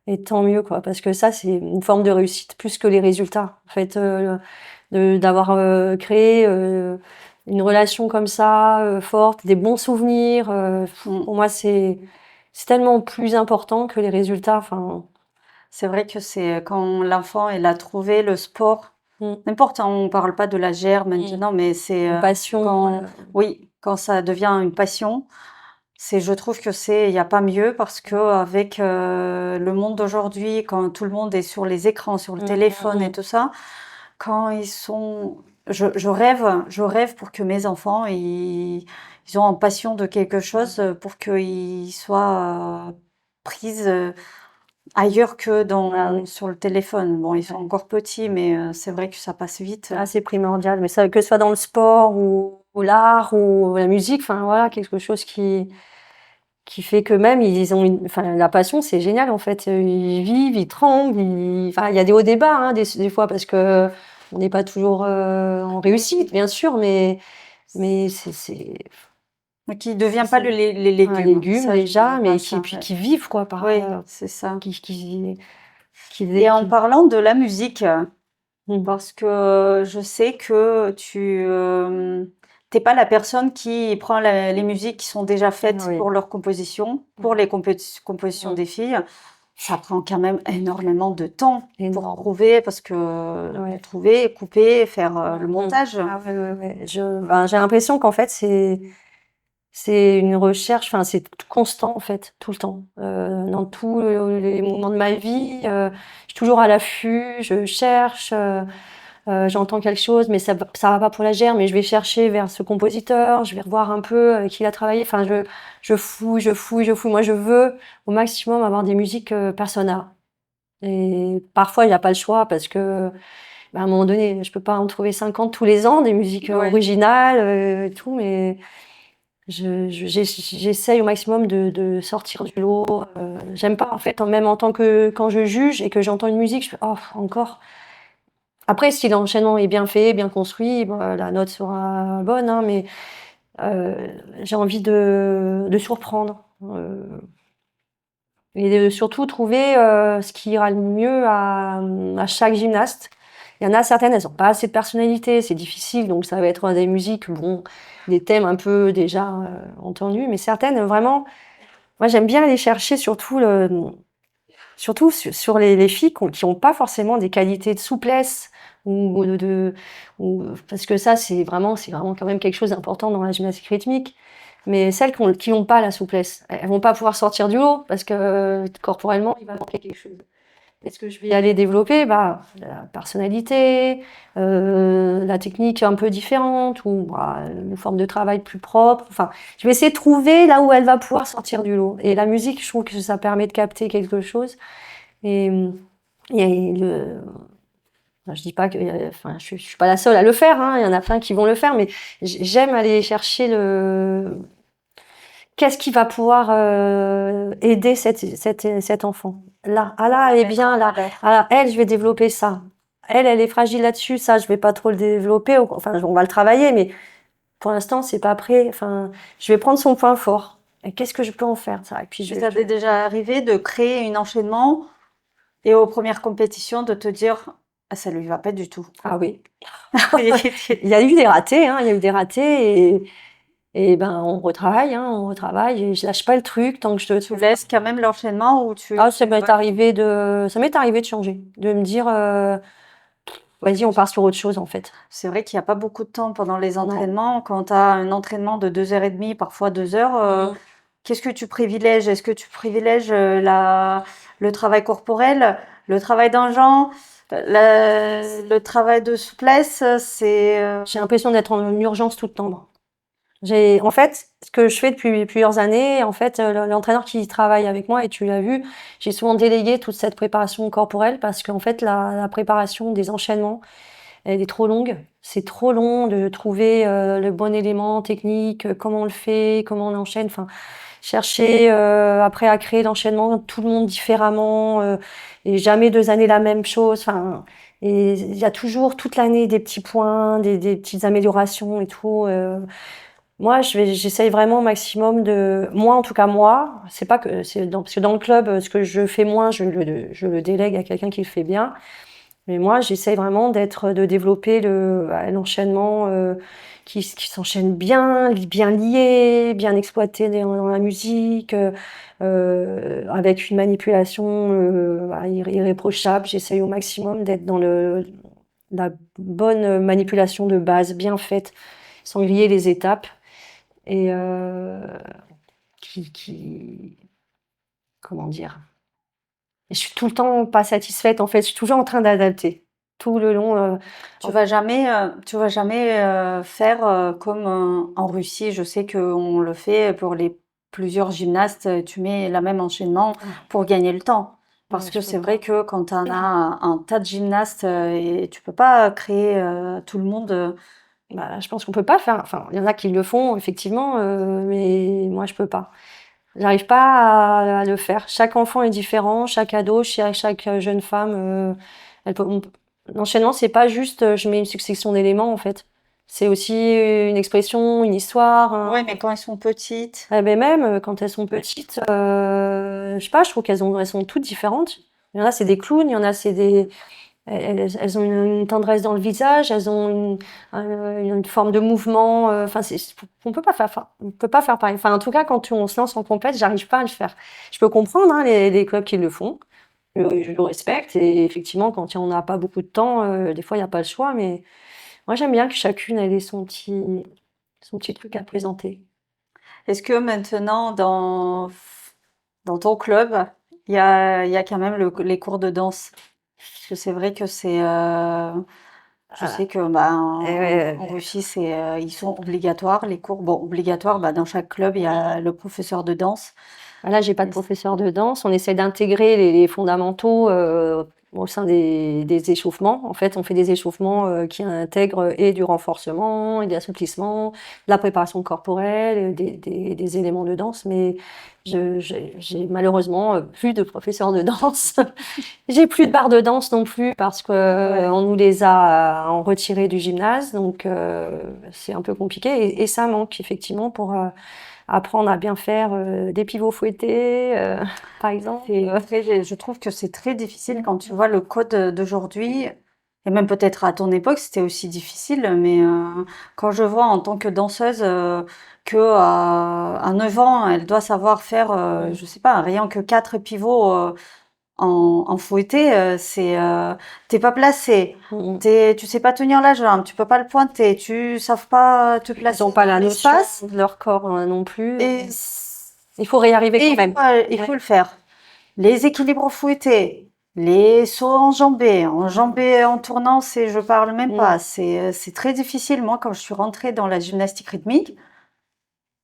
et tant mieux, quoi, parce que ça, c'est une forme de réussite plus que les résultats. En fait, d'avoir créé une relation comme ça, forte, des bons souvenirs, pour moi, c'est tellement plus important que les résultats. Enfin, C'est vrai que c'est quand l'enfant il a trouvé le sport, mm, n'importe, hein, on parle pas de la GR mm. maintenant, mais c'est Une passion. quand, oui, quand ça devient une passion, je trouve que il y a pas mieux parce que avec le monde d'aujourd'hui, quand tout le monde est sur les écrans, sur le téléphone et tout ça, quand je rêve pour que mes enfants, ils ont une passion de quelque chose pour qu'ils soient pris ailleurs que Ah oui. sur le téléphone. Bon, ils sont encore petits, mais c'est vrai que ça passe vite. Ah, c'est primordial, mais ça, que ce soit dans le sport ou l'art ou la musique, enfin voilà, quelque chose qui fait que même ils ont enfin la passion, c'est génial en fait. Ils vivent, ils tremblent, enfin il y a des hauts débats hein, des fois parce que on n'est pas toujours en réussite, bien sûr, mais c'est Qui ne devient pas les un légumes. légume Ça, je déjà, dirais mais pas ça, ouais. qui vivent quoi par Oui, c'est ça. qui Et en parlant de la musique, Mm. parce que je sais que tu t'es pas la personne qui prend les musiques qui sont déjà faites Oui. pour leur composition, pour les compositions Mm. des filles. Ça prend quand même énormément de temps pour Énorme. trouver, parce que Ouais. trouver, couper, faire le Mm. montage. Ah ouais. J'ai l'impression qu'en fait c'est une recherche, enfin c'est constant en fait, tout le temps. Dans tous les moments de ma vie, je suis toujours à l'affût, je cherche, j'entends quelque chose, mais ça va pas pour la gère, mais je vais chercher vers ce compositeur, je vais revoir un peu avec qui il a travaillé. Enfin, je fouille, je fouille, je fouille. Moi, je veux au maximum avoir des musiques persona. Et parfois, il n'y a pas le choix parce que, à un moment donné, je peux pas en trouver 50 tous les ans, des musiques Ouais. originales et tout, mais j'essaye au maximum de sortir du lot. J'aime pas, en fait, même en tant que, quand je juge et que j'entends une musique, je fais, oh, encore. Après, si l'enchaînement est bien fait, bien construit, bon, la note sera bonne, hein, mais j'ai envie de surprendre. Et de surtout trouver ce qui ira le mieux à chaque gymnaste. Il y en a certaines, elles n'ont pas assez de personnalité, c'est difficile, donc ça va être des musiques, bon, des thèmes un peu déjà entendus, mais certaines, vraiment, moi j'aime bien aller chercher surtout sur les filles qui ont pas forcément des qualités de souplesse ou parce que ça c'est vraiment quand même quelque chose d'important dans la gymnastique rythmique. Mais celles qui ont pas la souplesse, elles vont pas pouvoir sortir du lot parce que corporellement il va manquer quelque chose. Est-ce que je vais aller développer la personnalité, la technique un peu différente ou une forme de travail plus propre. Enfin, je vais essayer de trouver là où elle va pouvoir sortir du lot. Et la musique, je trouve que ça permet de capter quelque chose. Et enfin, je dis pas que, enfin, je suis pas la seule à le faire. Hein, il y en a plein qui vont le faire, mais j'aime aller chercher qu'est-ce qui va pouvoir aider cet enfant? Là, ah là, elle est bien, là. Ah là, elle, je vais développer ça. Elle est fragile là-dessus, ça, je vais pas trop le développer. Enfin, on va le travailler, mais pour l'instant, c'est pas prêt. Enfin, je vais prendre son point fort. Et qu'est-ce que je peux en faire, ça? Et puis, Ça t'est déjà arrivé de créer un enchaînement et aux premières compétitions de te dire, ah, ça lui va pas du tout. Ah oui. Il y a eu des ratés, hein, il y a eu des ratés et ben, on retravaille, hein, on retravaille et je lâche pas le truc tant que Tu laisses quand même l'enchaînement ou tu... Ah, ça m'est arrivé de changer, de me dire, vas-y, on part sur autre chose, en fait. C'est vrai qu'il n'y a pas beaucoup de temps pendant les Non. entraînements. Quand tu as un entraînement de 2h30, parfois 2 heures, qu'est-ce que tu privilèges? Est-ce que tu privilèges le travail corporel, le travail d'enjambe, le travail de souplesse? J'ai l'impression d'être en urgence tout le temps. En fait, ce que je fais depuis plusieurs années, en fait, l'entraîneur qui travaille avec moi, et tu l'as vu, j'ai souvent délégué toute cette préparation corporelle parce qu'en fait, la préparation des enchaînements, elle est trop longue. C'est trop long de trouver le bon élément technique, comment on le fait, comment on enchaîne. Enfin, chercher après à créer l'enchaînement, tout le monde différemment, et jamais 2 années la même chose. Enfin, et il y a toujours toute l'année des petits points, des petites améliorations et tout. Moi, j'essaye vraiment au maximum moi en tout cas moi, c'est pas que parce que dans le club, ce que je fais moins, je le délègue à quelqu'un qui le fait bien. Mais moi, j'essaye vraiment de développer l'enchaînement qui s'enchaîne bien, bien lié, bien exploité dans la musique, avec une manipulation irréprochable. J'essaye au maximum d'être dans la bonne manipulation de base, bien faite, sans griller les étapes, et comment dire? Et je suis tout le temps pas satisfaite, en fait. Je suis toujours en train d'adapter. Tout le long. Tu vas jamais faire comme en Russie. Je sais qu'on le fait pour les plusieurs gymnastes. Tu mets la même enchaînement pour gagner le temps. Parce Ouais, que je peux c'est pas. vrai que quand tu as un tas de gymnastes et tu peux pas créer tout le monde. Bah, je pense qu'on peut pas faire. Enfin, il y en a qui le font, effectivement, mais moi, je peux pas. J'arrive pas à le faire. Chaque enfant est différent, chaque ado, chaque jeune femme. L'enchaînement, c'est pas juste je mets une succession d'éléments, en fait. C'est aussi une expression, une histoire. Ouais, mais quand ils sont petites. Eh ben même quand elles sont petites, je sais pas, je trouve elles sont toutes différentes. Il y en a, c'est des clowns, il y en a, c'est des. Elles ont une tendresse dans le visage, elles ont une forme de mouvement. Enfin, on peut pas faire pareil. Enfin, en tout cas, quand on se lance en compète, j'arrive pas à le faire. Je peux comprendre hein, les clubs qui le font. Je le respecte. Et effectivement, quand on n'a pas beaucoup de temps, des fois, il n'y a pas le choix. Mais moi, j'aime bien que chacune elle ait son petit truc à présenter. Est-ce que maintenant, dans ton club, il y a quand même les cours de danse? Parce que c'est vrai que je sais que bah, en Russie, ils sont obligatoires, les cours. Bon, obligatoires, bah, dans chaque club, il y a le professeur de danse. Là, j'ai pas de professeur de danse. On essaie d'intégrer les fondamentaux au sein des échauffements. En fait, on fait des échauffements qui intègrent et du renforcement, et de l'assouplissement, de la préparation corporelle, des éléments de danse. Mais j'ai malheureusement plus de professeur de danse. J'ai plus de barres de danse non plus parce que on nous les a retirés du gymnase. Donc, c'est un peu compliqué. Et ça manque effectivement pour apprendre à bien faire des pivots fouettés, par exemple. Je trouve que c'est très difficile quand tu vois le code d'aujourd'hui, et même peut-être à ton époque, c'était aussi difficile, mais quand je vois en tant que danseuse que à 9 ans, elle doit savoir faire, je sais pas, rien que 4 pivots en fouetté, t'es pas placé, Mm. tu sais pas tenir la jambe, tu peux pas le pointer, tu savent pas te placer Ils n'ont pas dans la notion l'espace, de leur corps non plus. et Il faut réarriver et quand même. il faut le faire. Les équilibres fouettés, les sauts enjambés en tournant, je parle même Mm. pas. C'est très difficile. Moi, quand je suis rentrée dans la gymnastique rythmique,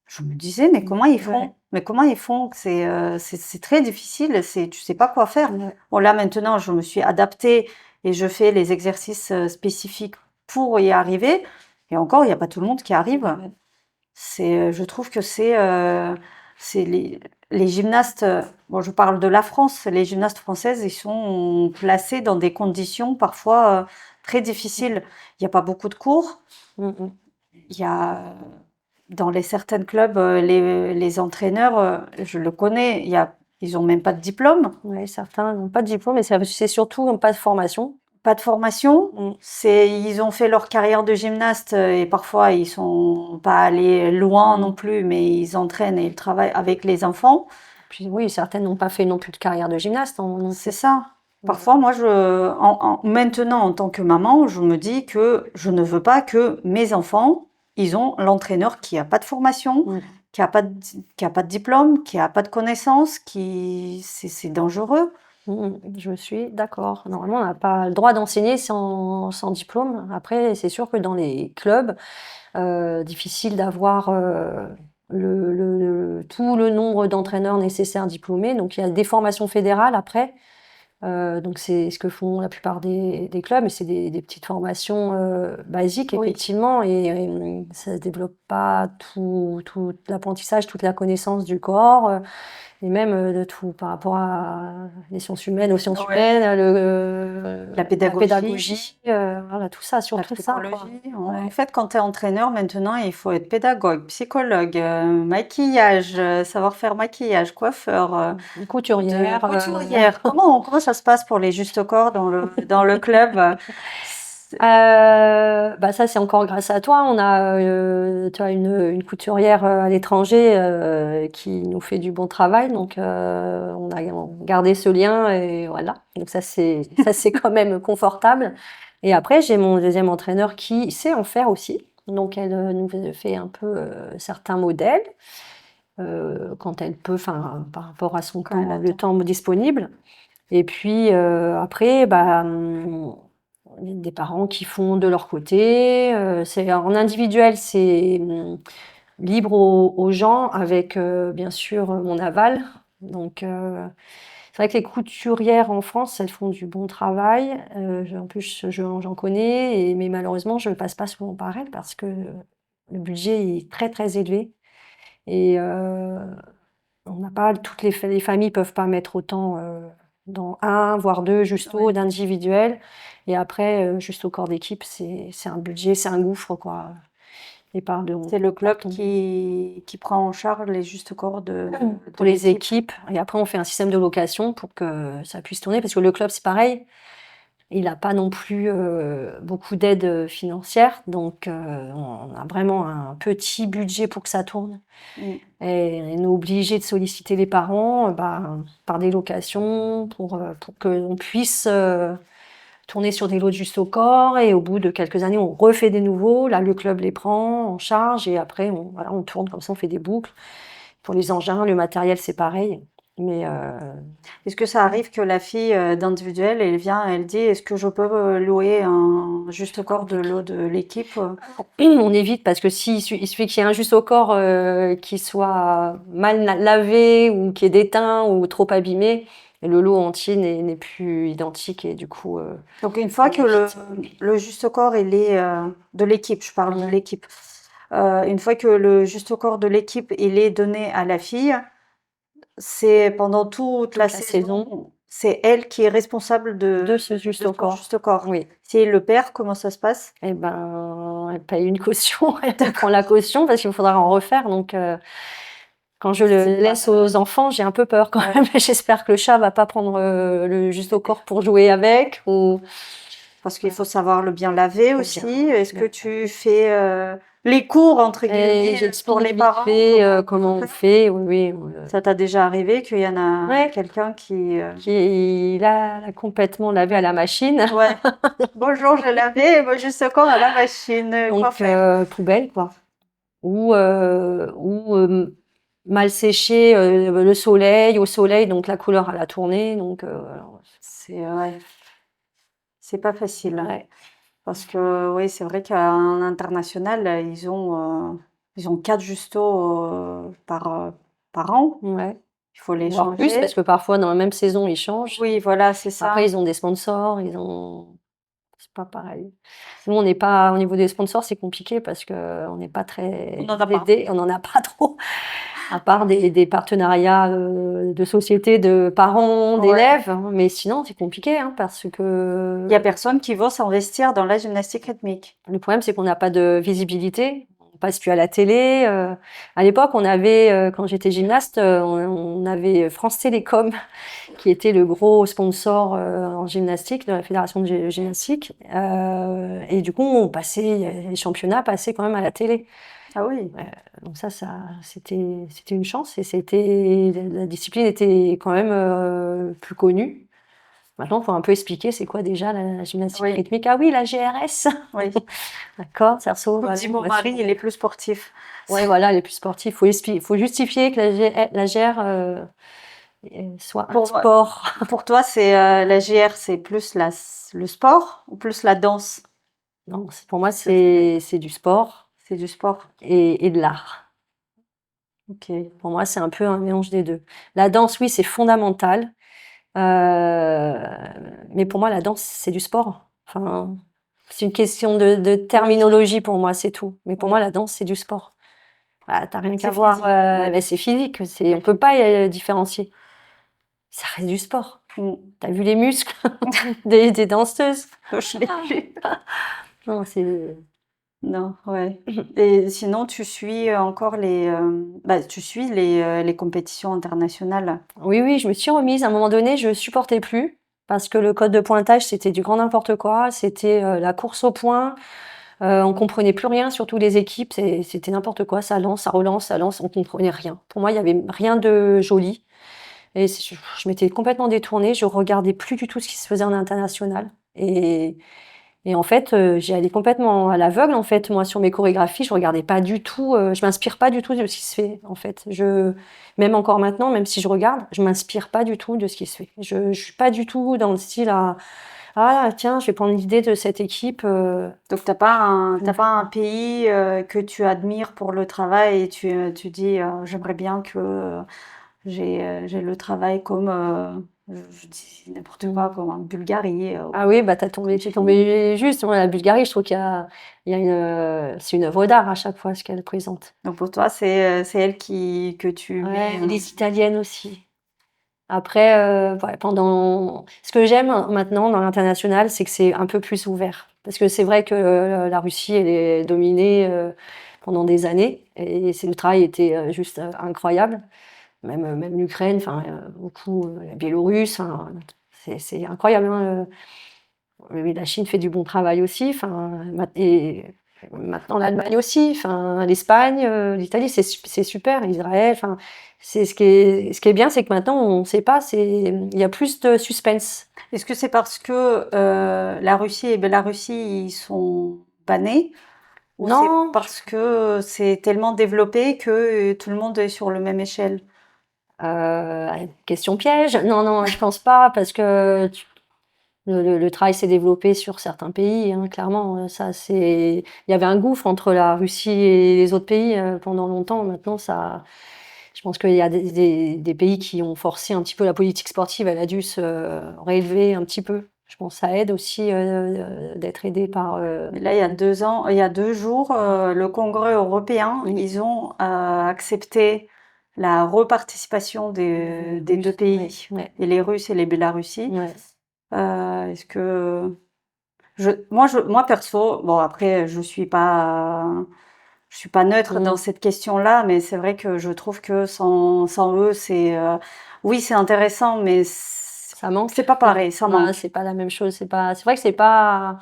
je me disais, mais comment ils font? Ouais. Mais comment ils font? C'est très difficile. Tu sais pas quoi faire. Ouais. Bon, là, maintenant, je me suis adaptée et je fais les exercices spécifiques pour y arriver. Et encore, il n'y a pas tout le monde qui arrive. Ouais. Je trouve que c'est les gymnastes, bon, je parle de la France, les gymnastes françaises, ils sont placés dans des conditions parfois très difficiles. Il n'y a pas beaucoup de cours. Mm, mm. Il y a, dans certains clubs, les entraîneurs, je le connais, ils ont même pas de diplôme, Ouais, certains n'ont pas de diplôme, mais c'est surtout pas de formation. pas de formation. Mm. Ils ont fait leur carrière de gymnaste et parfois ils sont pas allés loin non plus, mais ils entraînent et ils travaillent avec les enfants. Puis oui, certaines n'ont pas fait non plus de carrière de gymnaste. C'est ça. Parfois, moi, maintenant, en tant que maman, je me dis que je ne veux pas que mes enfants, ils ont l'entraîneur qui a pas de formation, Mm. qui a pas de diplôme, qui a pas de connaissances, c'est dangereux. Je suis d'accord. Normalement, on n'a pas le droit d'enseigner sans diplôme. Après, c'est sûr que dans les clubs, difficile d'avoir tout le nombre d'entraîneurs nécessaires diplômés. Donc, il y a des formations fédérales après. Donc, c'est ce que font la plupart des clubs, mais c'est des petites formations basiques, Oui. effectivement, et ça ne développe pas tout l'apprentissage, toute la connaissance du corps. Et même de tout par rapport à les sciences humaines, aux sciences Ouais. humaines, La pédagogie. Voilà, tout ça, La surtout ça, quoi. psychologie. Ouais. En fait, quand tu es entraîneur, maintenant, il faut être pédagogue, psychologue, maquillage, savoir faire maquillage, coiffeur, Couturière, couturière. Comment ça se passe pour les justes corps dans le club? Bah ça, c'est encore grâce à toi. On a tu vois, une couturière à l'étranger qui nous fait du bon travail. Donc, on a gardé ce lien et voilà. Donc, ça, c'est quand même confortable. Et après, j'ai mon deuxième entraîneur qui sait en faire aussi. Donc, elle nous fait un peu certains modèles quand elle peut, enfin, par rapport à son Quand elle temps, a le le temps. temps disponible. Et puis après, bah, il y a des parents qui font de leur côté. C'est en individuel, c'est libre aux gens avec bien sûr mon aval. Donc c'est vrai que les couturières en France, elles font du bon travail. En plus, j'en connais, mais malheureusement, je ne passe pas souvent par elles parce que le budget est très très élevé et on n'a pas toutes les familles peuvent pas mettre autant dans un, voire deux justo Ouais. d'individuel. Et après, juste au corps d'équipe, c'est un budget, c'est un gouffre, quoi. Les parts de C'est le club carton. qui prend en charge les justes corps de Pour les l'équipe. équipes. Et après, on fait un système de location pour que ça puisse tourner. Parce que le club, c'est pareil. Il n'a pas non plus beaucoup d'aide financière. Donc, on a vraiment un petit budget pour que ça tourne. Mm. Et on est obligé de solliciter les parents bah, par des locations pour qu'on puisse tourner sur des lots de juste au corps. Et au bout de quelques années, on refait des nouveaux. Là, le club les prend en charge et après, voilà, on tourne comme ça, on fait des boucles. Pour les engins, le matériel, c'est pareil. Mais Est-ce que ça arrive que la fille d'individuel, elle vient, elle dit, est-ce que je peux louer un juste corps de l'eau de l'équipe? on évite parce que il suffit qu'il y ait un juste au corps qui soit mal lavé ou qui est déteint ou trop abîmé, et le lot entier n'est plus identique et du coup, Donc une fois on que évite. le juste corps, il est de l'équipe, je parle de Mm. l'équipe. Une fois que le juste corps de l'équipe, il est donné à la fille, c'est pendant toute la Toute la saison. saison, c'est elle qui est responsable De ce de juste au son corps. juste corps. Oui. Si elle le perd, comment ça se passe? Et ben, elle paye une caution, elle prend la caution parce qu'il faudra en refaire. Donc, quand je le laisse aux enfants, j'ai un peu peur quand Ouais. même. J'espère que le chat va pas prendre le juste au corps pour jouer avec ou Parce qu'il faut savoir le bien laver Faut aussi. bien. Est-ce que tu fais les cours, entre Et guillemets, j'explique pour les vite parents? fait comment on fait. Oui, oui. Ça t'a déjà arrivé qu'il y en a Ouais. quelqu'un qui... Il a complètement lavé à la machine. Ouais. Bonjour, je lavais mon juste corps à la machine. Quoi Donc, faire? poubelle, quoi. Ou mal séché le soleil, au soleil, donc la couleur à la tournée. Donc, alors, Ouais, c'est pas facile. ouais. Parce que oui, c'est vrai qu'en international, ils ont 4 justos par an. Ouais. Il faut les Voire plus, changer. parce que parfois, dans la même saison, ils changent. Oui, voilà, c'est ça. Après, ils ont des sponsors, c'est pas pareil. Nous, on n'est pas, au niveau des sponsors, c'est compliqué parce que on n'est pas très On n'en a pas. aidés, on n'en a pas trop. À part des partenariats de sociétés, de parents, Ouais. d'élèves. Hein. Mais sinon, c'est compliqué hein, parce que Il y a personne qui veut s'investir dans la gymnastique rythmique. le problème, c'est qu'on n'a pas de visibilité. On passe plus à la télé. À l'époque, on avait, quand j'étais gymnaste, on avait France Télécom, qui était le gros sponsor en gymnastique de la fédération de gymnastique. Et du coup, les championnats passaient quand même à la télé. Ah oui. Donc c'était une chance et la discipline était quand même plus connue. Maintenant, il faut un peu expliquer c'est quoi déjà la gymnastique Oui. rythmique. Ah oui, la GRS. Oui. D'accord, cerceau. Comme dit mon mari, il est plus sportif. Ouais, voilà, les plus sportifs. Faut justifier que la GR soit un Pour moi- sport. Pour toi, c'est la GR, c'est plus le sport ou plus la danse? Non, pour moi, c'est du sport C'est du sport. et de l'art. Ok. Pour moi, c'est un peu un mélange des deux. La danse, oui, c'est fondamental. Mais pour moi, la danse, c'est du sport. Enfin, c'est une question de terminologie pour moi, c'est tout. Mais pour Oui. moi, la danse, c'est du sport. Bah, t'as rien qu'à C'est voir. physique, ouais. Ben, c'est physique. On peut pas différencier. Ça reste du sport. Mm. T'as vu les muscles des danseuses? Je l'ai vu. Non, c'est. Non, ouais. Et sinon, tu suis encore tu suis les compétitions internationales. Oui, oui, je me suis remise. À un moment donné, je supportais plus. parce que le code de pointage, c'était du grand n'importe quoi. C'était la course au point. On comprenait plus rien, surtout les équipes. C'était n'importe quoi. Ça lance, ça relance, ça lance. On comprenait rien. Pour moi, il y avait rien de joli. Et je m'étais complètement détournée. Je regardais plus du tout ce qui se faisait en international. Et en fait, j'y allais complètement à l'aveugle. En fait, moi, sur mes chorégraphies, je regardais pas du tout. Je m'inspire pas du tout de ce qui se fait. En fait, même encore maintenant, même si je regarde, je m'inspire pas du tout de ce qui se fait. Je suis pas du tout dans le style à ah tiens, je vais prendre l'idée de cette équipe. Donc, t'as pas un pays que tu admires pour le travail et tu dis j'aimerais bien que j'ai le travail comme je dis n'importe quoi comme en Bulgarie. Ah oui, bah t'es tombé juste. Moi, la Bulgarie, je trouve il y a c'est une œuvre d'art à chaque fois ce qu'elle présente. Donc pour toi, c'est elle que tu Ouais, mets. les Italiennes aussi. Après, ouais, ce que j'aime maintenant dans l'international, c'est que c'est un peu plus ouvert. Parce que c'est vrai que la Russie, elle est dominée pendant des années, et le travail était juste incroyable. Même l'Ukraine, enfin, beaucoup, la Biélorusse, enfin, c'est incroyable, hein, mais la Chine fait du bon travail aussi, enfin, et maintenant l'Allemagne aussi, enfin, l'Espagne, l'Italie, c'est super, Israël, enfin, ce qui est bien, c'est que maintenant on ne sait pas, il y a plus de suspense. Est-ce que c'est parce que la Russie et Bélarussie ils sont bannés ou c'est Non, parce que c'est tellement développé que tout le monde est sur le même échelle? question piège. Non, non, je pense pas, parce que le travail s'est développé sur certains pays, hein, clairement. Il y avait un gouffre entre la Russie et les autres pays pendant longtemps. Maintenant, je pense qu'il y a des pays qui ont forcé un petit peu la politique sportive. Elle a dû se réélever un petit peu. Je pense que ça aide aussi d'être aidé par. Mais là, il y a 2 jours, le Congrès européen, ils ont accepté la reparticipation des deux pays, Ouais, et les Russes et les Bélarussis. ouais. Est-ce que moi perso, bon après je suis pas neutre dans cette question-là, mais c'est vrai que je trouve que sans eux, oui, c'est intéressant, mais Ça manque. c'est pas pareil, ça Bah, manque. c'est pas la même chose. C'est vrai que c'est pas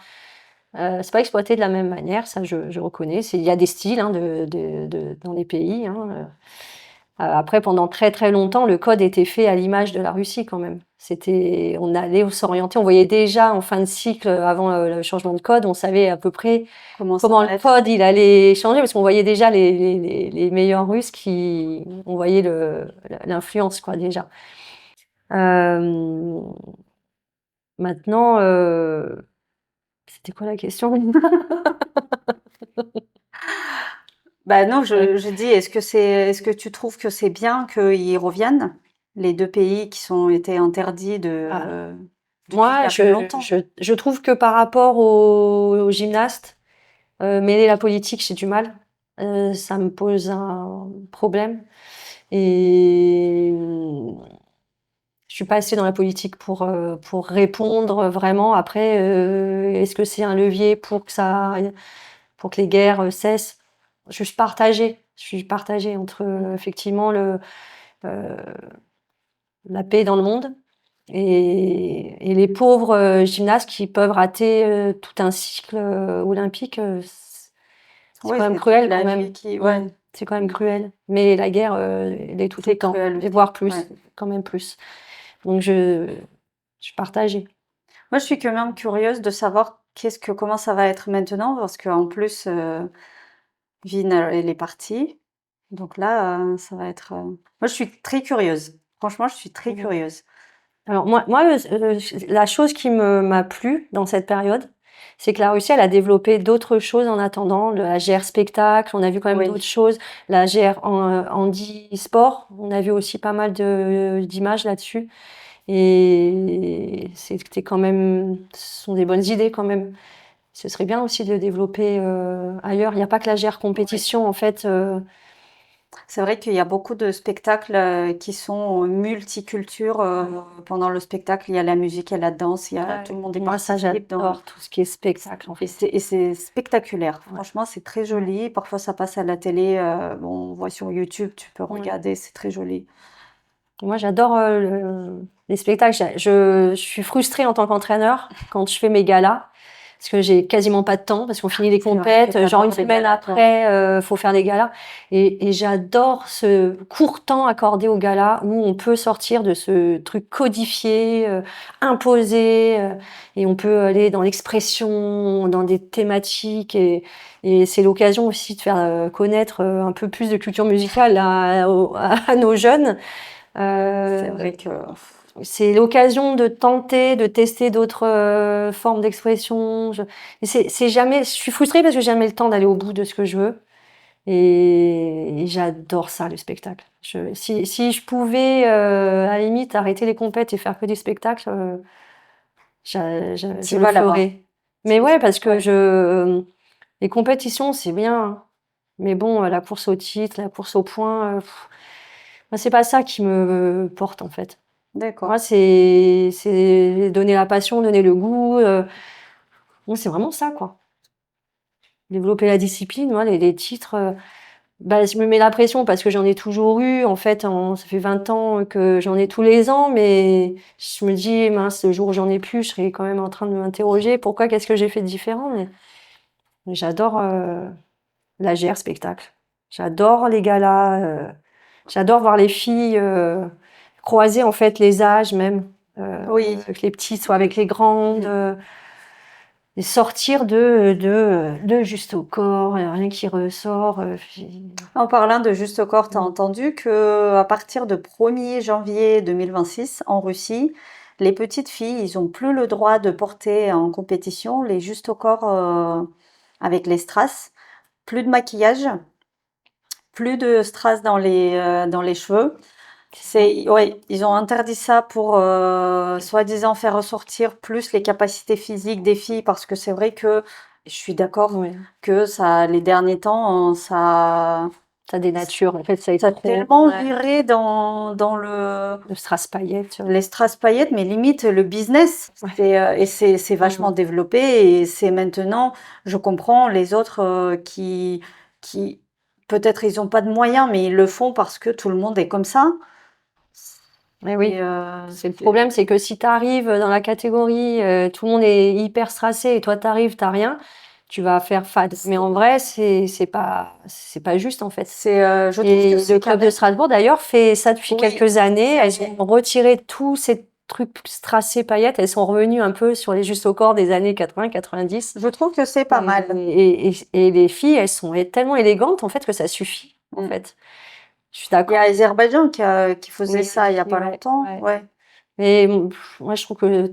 exploité de la même manière. Ça, je reconnais. Il y a des styles hein, dans les pays. Hein. Après, pendant très très longtemps, le code était fait à l'image de la Russie quand même. On allait s'orienter. On voyait déjà en fin de cycle, avant le changement de code, on savait à peu près Comment ça comment va le être? code il allait changer, parce qu'on voyait déjà les meilleurs Russes on voyait l'influence quoi déjà. Euh, Maintenant, c'était quoi la question? Bah non, je dis, est-ce que tu trouves que c'est bien qu'ils reviennent, les deux pays qui sont été interdits Ah, depuis il y moi, a plus longtemps? je trouve que par rapport aux gymnastes, mêler la politique, j'ai du mal. Ça me pose un problème. Et je suis pas assez dans la politique pour répondre vraiment. Après, est-ce que c'est un levier pour que les guerres cessent? Je suis partagée. Je suis partagée entre effectivement euh, la paix dans le monde et les pauvres gymnastes qui peuvent rater tout un cycle olympique. C'est Oui, quand même c'est toute cruel la quand vie même. qui, ouais, C'est quand même cruel. Mais la guerre, elle est tout c'est le temps, cruel et aussi. voire plus, Ouais. quand même plus. Donc je suis partagée. Moi, je suis quand même curieuse de savoir comment ça va être maintenant, parce qu'en plus, Vin, elle est partie. Donc là, ça va être. Moi, je suis très curieuse. Franchement, je suis très Mhm. curieuse. Alors moi la chose qui m'a plu dans cette période, c'est que la Russie, elle a développé d'autres choses en attendant, la GR spectacle, on a vu quand même Oui. d'autres choses, la GR handi-sport, on a vu aussi pas mal d'images là-dessus. Et c'était quand même, ce sont des bonnes idées quand même. Ce serait bien aussi de le développer ailleurs. Il n'y a pas que la GR Oui. compétition en fait. C'est vrai qu'il y a beaucoup de spectacles qui sont multicultures. Pendant le spectacle, il y a la musique, il y a la danse, tout le monde y Moi, ça, participe. j'adore tout ce qui est spectacle en fait. Et c'est spectaculaire. Ouais. Franchement, c'est très joli. Parfois, ça passe à la télé. Bon, on voit sur YouTube, tu peux Ouais. regarder, c'est très joli. Moi, j'adore les spectacles. Je suis frustrée en tant qu'entraîneur quand je fais mes galas parce que j'ai quasiment pas de temps parce qu'on finit les C'est vrai que compètes, genre t'adores une les semaine galas, toi. après, faut faire des galas. Et j'adore ce court temps accordé aux galas où on peut sortir de ce truc codifié, imposé, et on peut aller dans l'expression, dans des thématiques et c'est l'occasion aussi de faire connaître un peu plus de culture musicale à nos jeunes. C'est Euh, vrai que c'est l'occasion de tenter, de tester d'autres formes d'expression. C'est jamais. Je suis frustrée parce que j'ai jamais le temps d'aller au bout de ce que je veux. Et j'adore ça, le spectacle. Si je pouvais, à la limite, arrêter les compètes et faire que des spectacles, je tu le vas là-bas. ferais. Mais ouais, parce que Ouais. les compétitions, c'est bien, hein. Mais bon, la course au titre, la course au point, moi, c'est pas ça qui me porte, en fait. Moi, D'accord. c'est donner la passion, donner le goût. Moi, c'est vraiment ça, quoi. Développer la discipline, moi, les titres. Bah, je me mets la pression parce que j'en ai toujours eu. En fait, ça fait 20 ans que j'en ai tous les ans, mais je me dis, mince, le jour où j'en ai plus, je serai quand même en train de m'interroger. Pourquoi, qu'est-ce que j'ai fait de différent? Mais j'adore la GR spectacle. J'adore les galas. J'adore voir les filles croiser en fait les âges même, Oui. que les petits soient avec les grandes, et sortir de juste au corps, rien qui ressort. En parlant de Juste Corps, tu as entendu que à partir de 1er janvier 2026, en Russie, les petites filles, ils ont plus le droit de porter en compétition les Juste au Corps avec les strass, plus de maquillage, plus de strass dans les cheveux. C'est, ouais, ils ont interdit ça pour soi-disant faire ressortir plus les capacités physiques des filles parce que c'est vrai que je suis d'accord Ouais. que ça, les derniers temps, Ça dénature, en fait, ça est ça a trop. tellement Ouais. viré dans le Le strass paillettes. les strass paillettes, mais limite le business. Ouais. Et c'est vachement développé et c'est maintenant, je comprends les autres qui peut-être ils ont pas de moyens, mais ils le font parce que tout le monde est comme ça. Mais oui. Et C'est le problème, c'est que si tu arrives dans la catégorie, tout le monde est hyper stressé et toi t'arrives, t'as rien, tu vas faire fade. Mais en vrai, c'est pas juste en fait. je trouve que Et c'est le quand club de même, Strasbourg d'ailleurs fait ça depuis oui, quelques années. Elles ont retiré tous ces trucs strassés paillettes. Elles sont revenues un peu sur les justes au corps des années 80-90. je trouve que c'est pas mal. Et les filles, elles sont tellement élégantes en fait que ça suffit en Mm. fait. Je suis Il y d'accord. a Azerbaïdjan qui faisait Oui, ça il y a aussi, pas ouais, longtemps. ouais. Ouais. Mais moi, je trouve que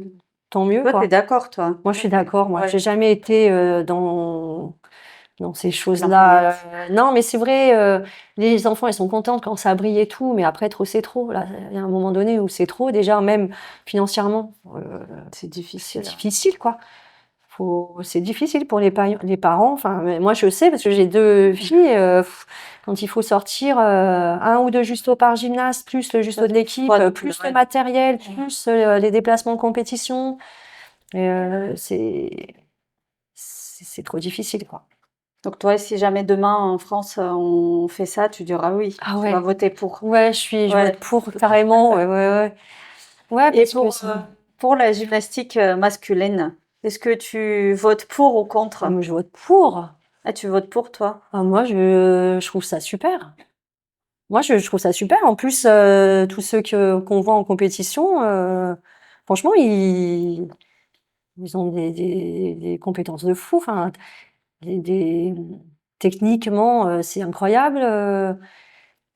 tant mieux, Toi, t'es quoi. d'accord, toi? Moi, je suis d'accord. Moi, Ouais. j'ai jamais été dans ces choses-là. Non, mais c'est vrai, les enfants, ils sont contentes quand ça brille et tout, mais après, trop, c'est trop. Là, il y a un moment donné où c'est trop. Déjà, même financièrement, C'est c'est difficile. difficile, quoi. C'est difficile pour les parents. Enfin, mais moi, je sais parce que j'ai deux filles. Quand il faut sortir un ou deux justos par gymnaste, plus le justo de l'équipe, plus le matériel, plus les déplacements en compétition, et, c'est trop difficile, quoi. Donc toi, si jamais demain en France on fait ça, tu diras oui, Ah tu vas ouais, voter pour. ouais, je Ouais. vote pour carrément. Ouais, ouais, ouais. Ouais, Et parce que pour la gymnastique masculine, est-ce que tu votes pour ou contre? moi, je vote pour. Ah, tu votes pour toi? Ah, moi, je trouve ça super. Moi, je trouve ça super. En plus, tous ceux qu'on voit en compétition, franchement, ils ont des compétences de fou. Enfin, techniquement, c'est incroyable.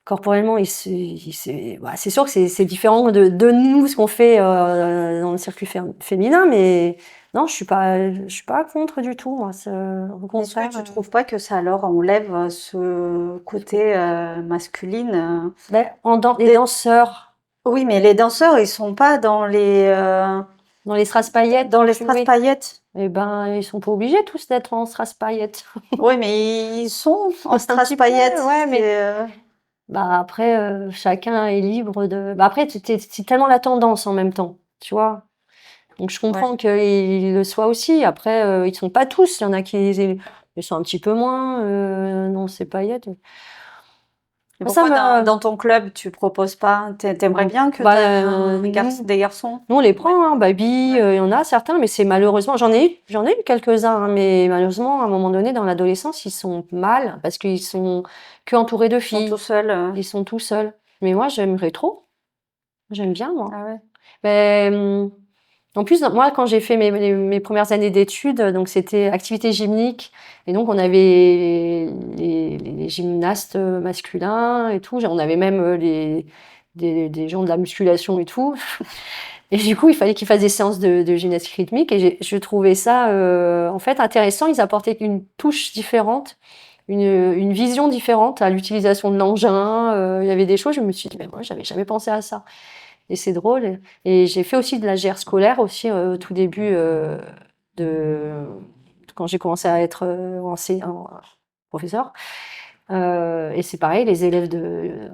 Corporellement, bah, c'est sûr que c'est différent de nous, ce qu'on fait dans le circuit féminin, mais non, je suis pas contre du tout. Moi, au Est-ce que contraire. tu trouves pas que ça leur enlève ce côté masculine? Ben, les Des- danseurs, Oui, mais les danseurs, ils sont pas dans les strass paillettes, dans les tu strass vois. paillettes. Eh ben, ils sont pas obligés tous d'être en strass paillettes. Oui, mais ils sont en Un strass petit peu, paillettes. ouais, mais bah après, chacun est libre de. Bah après, c'est tellement la tendance en même temps, tu vois. Donc je Ouais. comprends qu'ils le soient aussi. Après, ils sont pas tous. Il y en a qui ils sont un petit peu moins dans ces paillettes. Et Ça pourquoi me- dans ton club, tu proposes pas? T'aimerais bien que Bah, t'aies non. des garçons? Nous, on les prend, hein, Baby, il y en a certains, mais c'est malheureusement, j'en ai eu quelques-uns, hein, mais malheureusement, à un moment donné, dans l'adolescence, ils sont mal parce qu'ils sont que entourés de Ils sont filles. tout seuls. Ils sont tout seuls. Mais moi, j'aimerais trop. J'aime bien, moi. Ah ouais. Ben, en plus, moi, quand j'ai fait mes premières années d'études, donc c'était activité gymnique, et donc on avait les gymnastes masculins et tout. On avait même des gens de la musculation et tout. Et du coup, il fallait qu'ils fassent des séances de gymnastique rythmique, et je trouvais ça en fait intéressant. Ils apportaient une touche différente, une vision différente à l'utilisation de l'engin. Il y avait des choses, je me suis dit, mais moi, j'avais jamais pensé à ça. Et c'est drôle. Et j'ai fait aussi de la GR scolaire aussi au tout début de quand j'ai commencé à être professeur. Et c'est pareil, les élèves de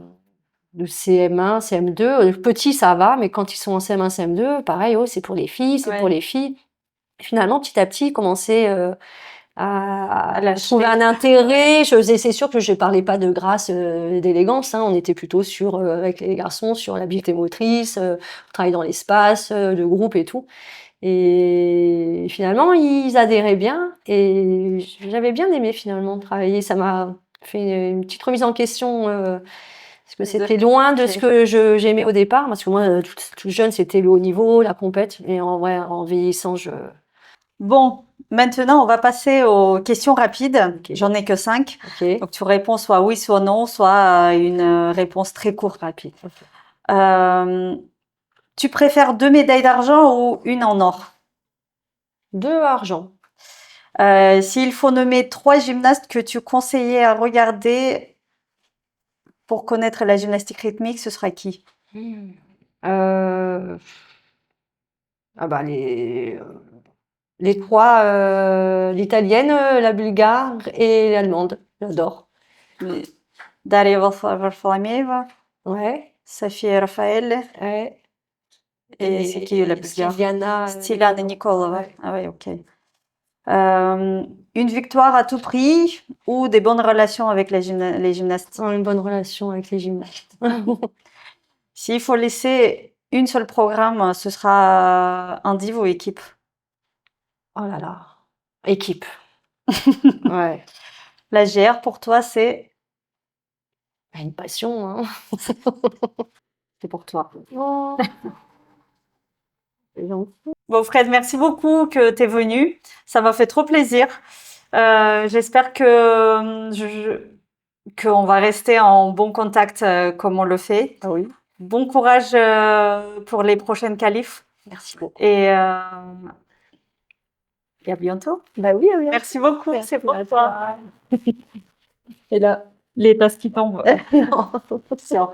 CM1, CM2, petits ça va, mais quand ils sont en CM1, CM2, pareil, oh, c'est pour les filles, c'est pour Ouais. les filles. Finalement, petit à petit, ils commençaient à lâcher. trouver un intérêt. C'est sûr que je parlais pas de grâce et d'élégance, hein. On était plutôt sur, avec les garçons, sur l'habileté motrice, travail dans l'espace, le groupe et tout. Et finalement, ils adhéraient bien et j'avais bien aimé finalement travailler. Ça m'a fait une petite remise en question parce que c'était loin de ce que j'aimais au départ. Parce que moi, toute jeune, c'était le haut niveau, la compète. Et en vrai, en vieillissant, Bon, maintenant, on va passer aux questions rapides. Ok. J'en ai que 5. Ok. Donc, tu réponds soit oui, soit non, soit une réponse très courte. Rapide. Ok. Tu préfères 2 médailles d'argent ou une en or? 2 argent. S'il faut nommer 3 gymnastes que tu conseillais à regarder pour connaître la gymnastique rythmique, ce sera qui? Euh, ah bah les 3, l'italienne, la bulgare et l'allemande. J'adore. Daria Varfolomeeva, Ouais. Sofia Raffaele Ouais. et c'est qui la bulgare? Stiliana. Styliana Nikolova. Ouais. Ah ouais, ok. Une victoire à tout prix ou des bonnes relations avec les gymnastes? Une bonne relation avec les gymnastes. S'il faut laisser une seule programme, ce sera un div ou équipe? Oh là là. Équipe. Ouais. La GR pour toi, c'est Une passion, hein. pour toi. Oh. C'est gentil. Bon, Fred, merci beaucoup que tu es venu. Ça m'a fait trop plaisir. J'espère qu'on va rester en bon contact comme on le fait. Ah oui. Bon courage pour les prochaines qualifs Merci beaucoup. et à bientôt. Bah oui, oui. Merci beaucoup. Merci C'est pour à toi. toi. Et là. Les tasses qui tombent. Non. Tiens.